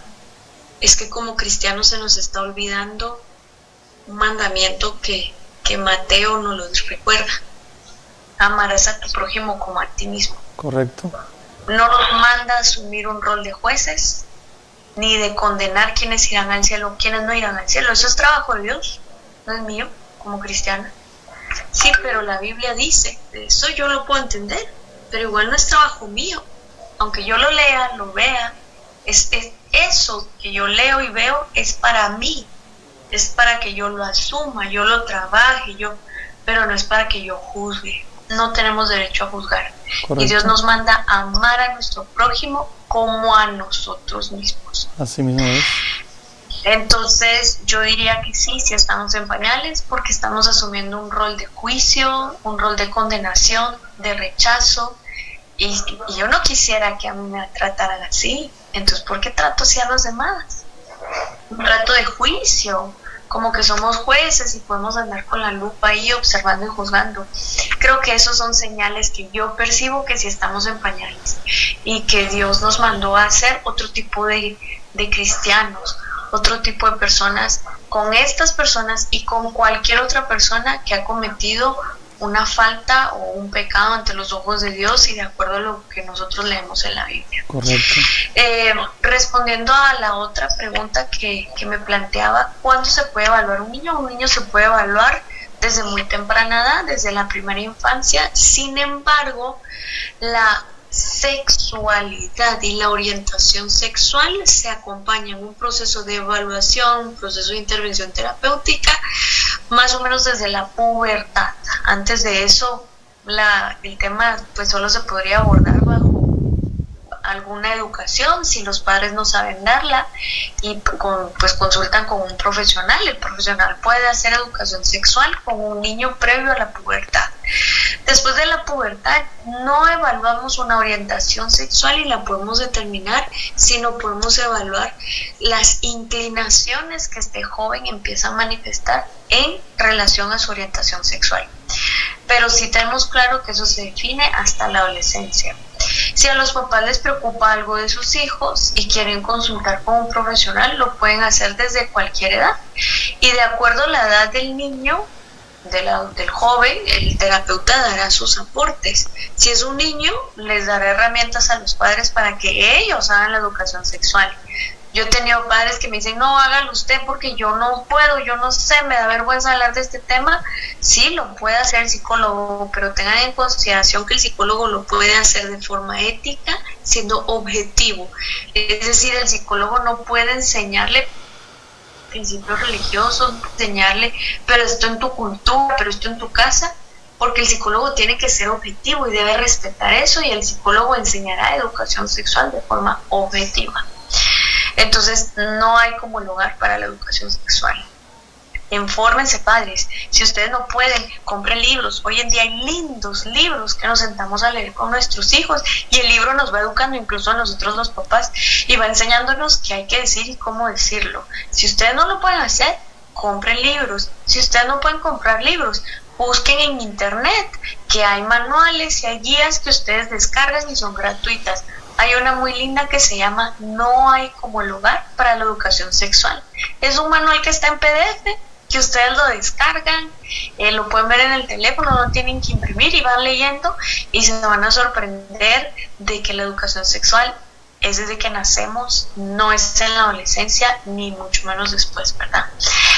es que como cristianos se nos está olvidando un mandamiento que Mateo nos lo recuerda: amarás a tu prójimo como a ti mismo. Correcto. No nos manda a asumir un rol de jueces, ni de condenar quiénes irán al cielo, quiénes no irán al cielo. Eso es trabajo de Dios, no es mío como cristiana. Sí, pero la Biblia dice, eso yo lo puedo entender, pero igual no es trabajo mío. Aunque yo lo lea, lo vea, es eso que yo leo y veo es para mí, es para que yo lo asuma, yo lo trabaje, pero no es para que yo juzgue. No tenemos derecho a juzgar. Correcto. Y Dios nos manda a amar a nuestro prójimo como a nosotros mismos. Así mismo es. Entonces yo diría que sí estamos en pañales, porque estamos asumiendo un rol de juicio, un rol de condenación, de rechazo, y yo no quisiera que a mí me trataran así. Entonces, ¿por qué trato así a los demás? Un trato de juicio, como que somos jueces y podemos andar con la lupa ahí observando y juzgando. Creo que esos son señales que yo percibo que sí estamos en pañales y que Dios nos mandó a ser otro tipo de cristianos, otro tipo de personas, con estas personas y con cualquier otra persona que ha cometido una falta o un pecado ante los ojos de Dios y de acuerdo a lo que nosotros leemos en la Biblia. Correcto. Respondiendo a la otra pregunta que me planteaba, ¿cuándo se puede evaluar un niño? Un niño se puede evaluar desde muy temprana edad, desde la primera infancia. Sin embargo, la sexualidad y la orientación sexual se acompañan en un proceso de evaluación, un proceso de intervención terapéutica, más o menos desde la pubertad. Antes de eso, el tema pues solo se podría abordar bajo alguna educación, si los padres no saben darla, y pues consultan con un profesional. El profesional puede hacer educación sexual con un niño previo a la pubertad. Después de la pubertad no evaluamos una orientación sexual y la podemos determinar, sino podemos evaluar las inclinaciones que este joven empieza a manifestar en relación a su orientación sexual. Pero sí tenemos claro que eso se define hasta la adolescencia. Si a los papás les preocupa algo de sus hijos y quieren consultar con un profesional, lo pueden hacer desde cualquier edad. Y de acuerdo a la edad del niño, del joven, el terapeuta dará sus aportes. Si es un niño, les dará herramientas a los padres para que ellos hagan la educación sexual. Yo he tenido padres que me dicen, no, hágalo usted porque yo no puedo, yo no sé, me da vergüenza hablar de este tema. Sí, lo puede hacer el psicólogo, pero tengan en consideración que el psicólogo lo puede hacer de forma ética, siendo objetivo. Es decir, el psicólogo no puede enseñarle principios religiosos, enseñarle, pero esto en tu cultura, pero esto en tu casa, porque el psicólogo tiene que ser objetivo y debe respetar eso, y el psicólogo enseñará educación sexual de forma objetiva. Entonces no hay como lugar para la educación sexual. Infórmense, padres. Si ustedes no pueden, compren libros. Hoy en día hay lindos libros que nos sentamos a leer con nuestros hijos, y el libro nos va educando incluso a nosotros los papás y va enseñándonos qué hay que decir y cómo decirlo. Si ustedes no lo pueden hacer, compren libros. Si ustedes no pueden comprar libros, busquen en internet, que hay manuales y hay guías que ustedes descargan y son gratuitas. Hay una muy linda que se llama No hay como lugar para la educación sexual. Es un manual que está en PDF, que ustedes lo descargan, lo pueden ver en el teléfono, no tienen que imprimir y van leyendo y se van a sorprender de que la educación sexual es desde que nacemos, no es en la adolescencia ni mucho menos después, ¿verdad?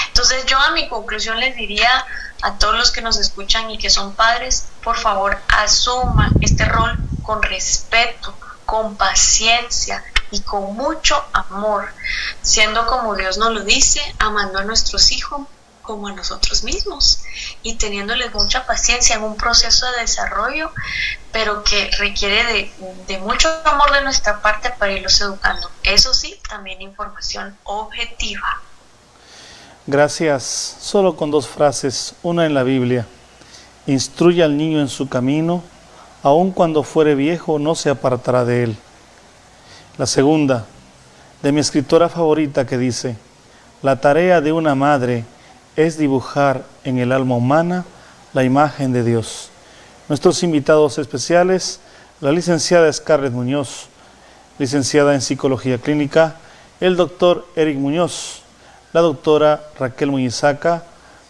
Entonces yo a mi conclusión les diría a todos los que nos escuchan y que son padres, por favor asuma este rol con respeto, con paciencia y con mucho amor, siendo como Dios nos lo dice, amando a nuestros hijos como a nosotros mismos y teniéndoles mucha paciencia en un proceso de desarrollo, pero que requiere de mucho amor de nuestra parte para irlos educando. Eso sí, también información objetiva. Gracias. Solo con dos frases, una en la Biblia: instruye al niño en su camino, aun cuando fuere viejo no se apartará de él. La segunda, de mi escritora favorita, que dice: la tarea de una madre es dibujar en el alma humana la imagen de Dios. Nuestros invitados especiales, la licenciada Scarlett Muñoz, licenciada en Psicología Clínica, el doctor Eric Muñoz, la doctora Raquel Muñizaca,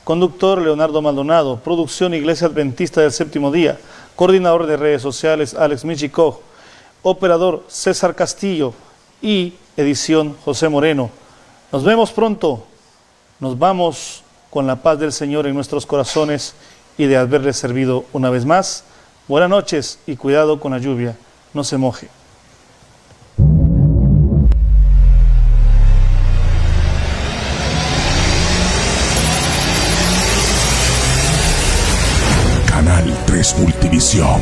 conductor Leonardo Maldonado, producción Iglesia Adventista del Séptimo Día, coordinador de redes sociales Alex Michiko, operador César Castillo y edición José Moreno. Nos vemos pronto. Nos vamos con la paz del Señor en nuestros corazones y de haberles servido una vez más. Buenas noches y cuidado con la lluvia. No se moje. Canal 3 Multivisión.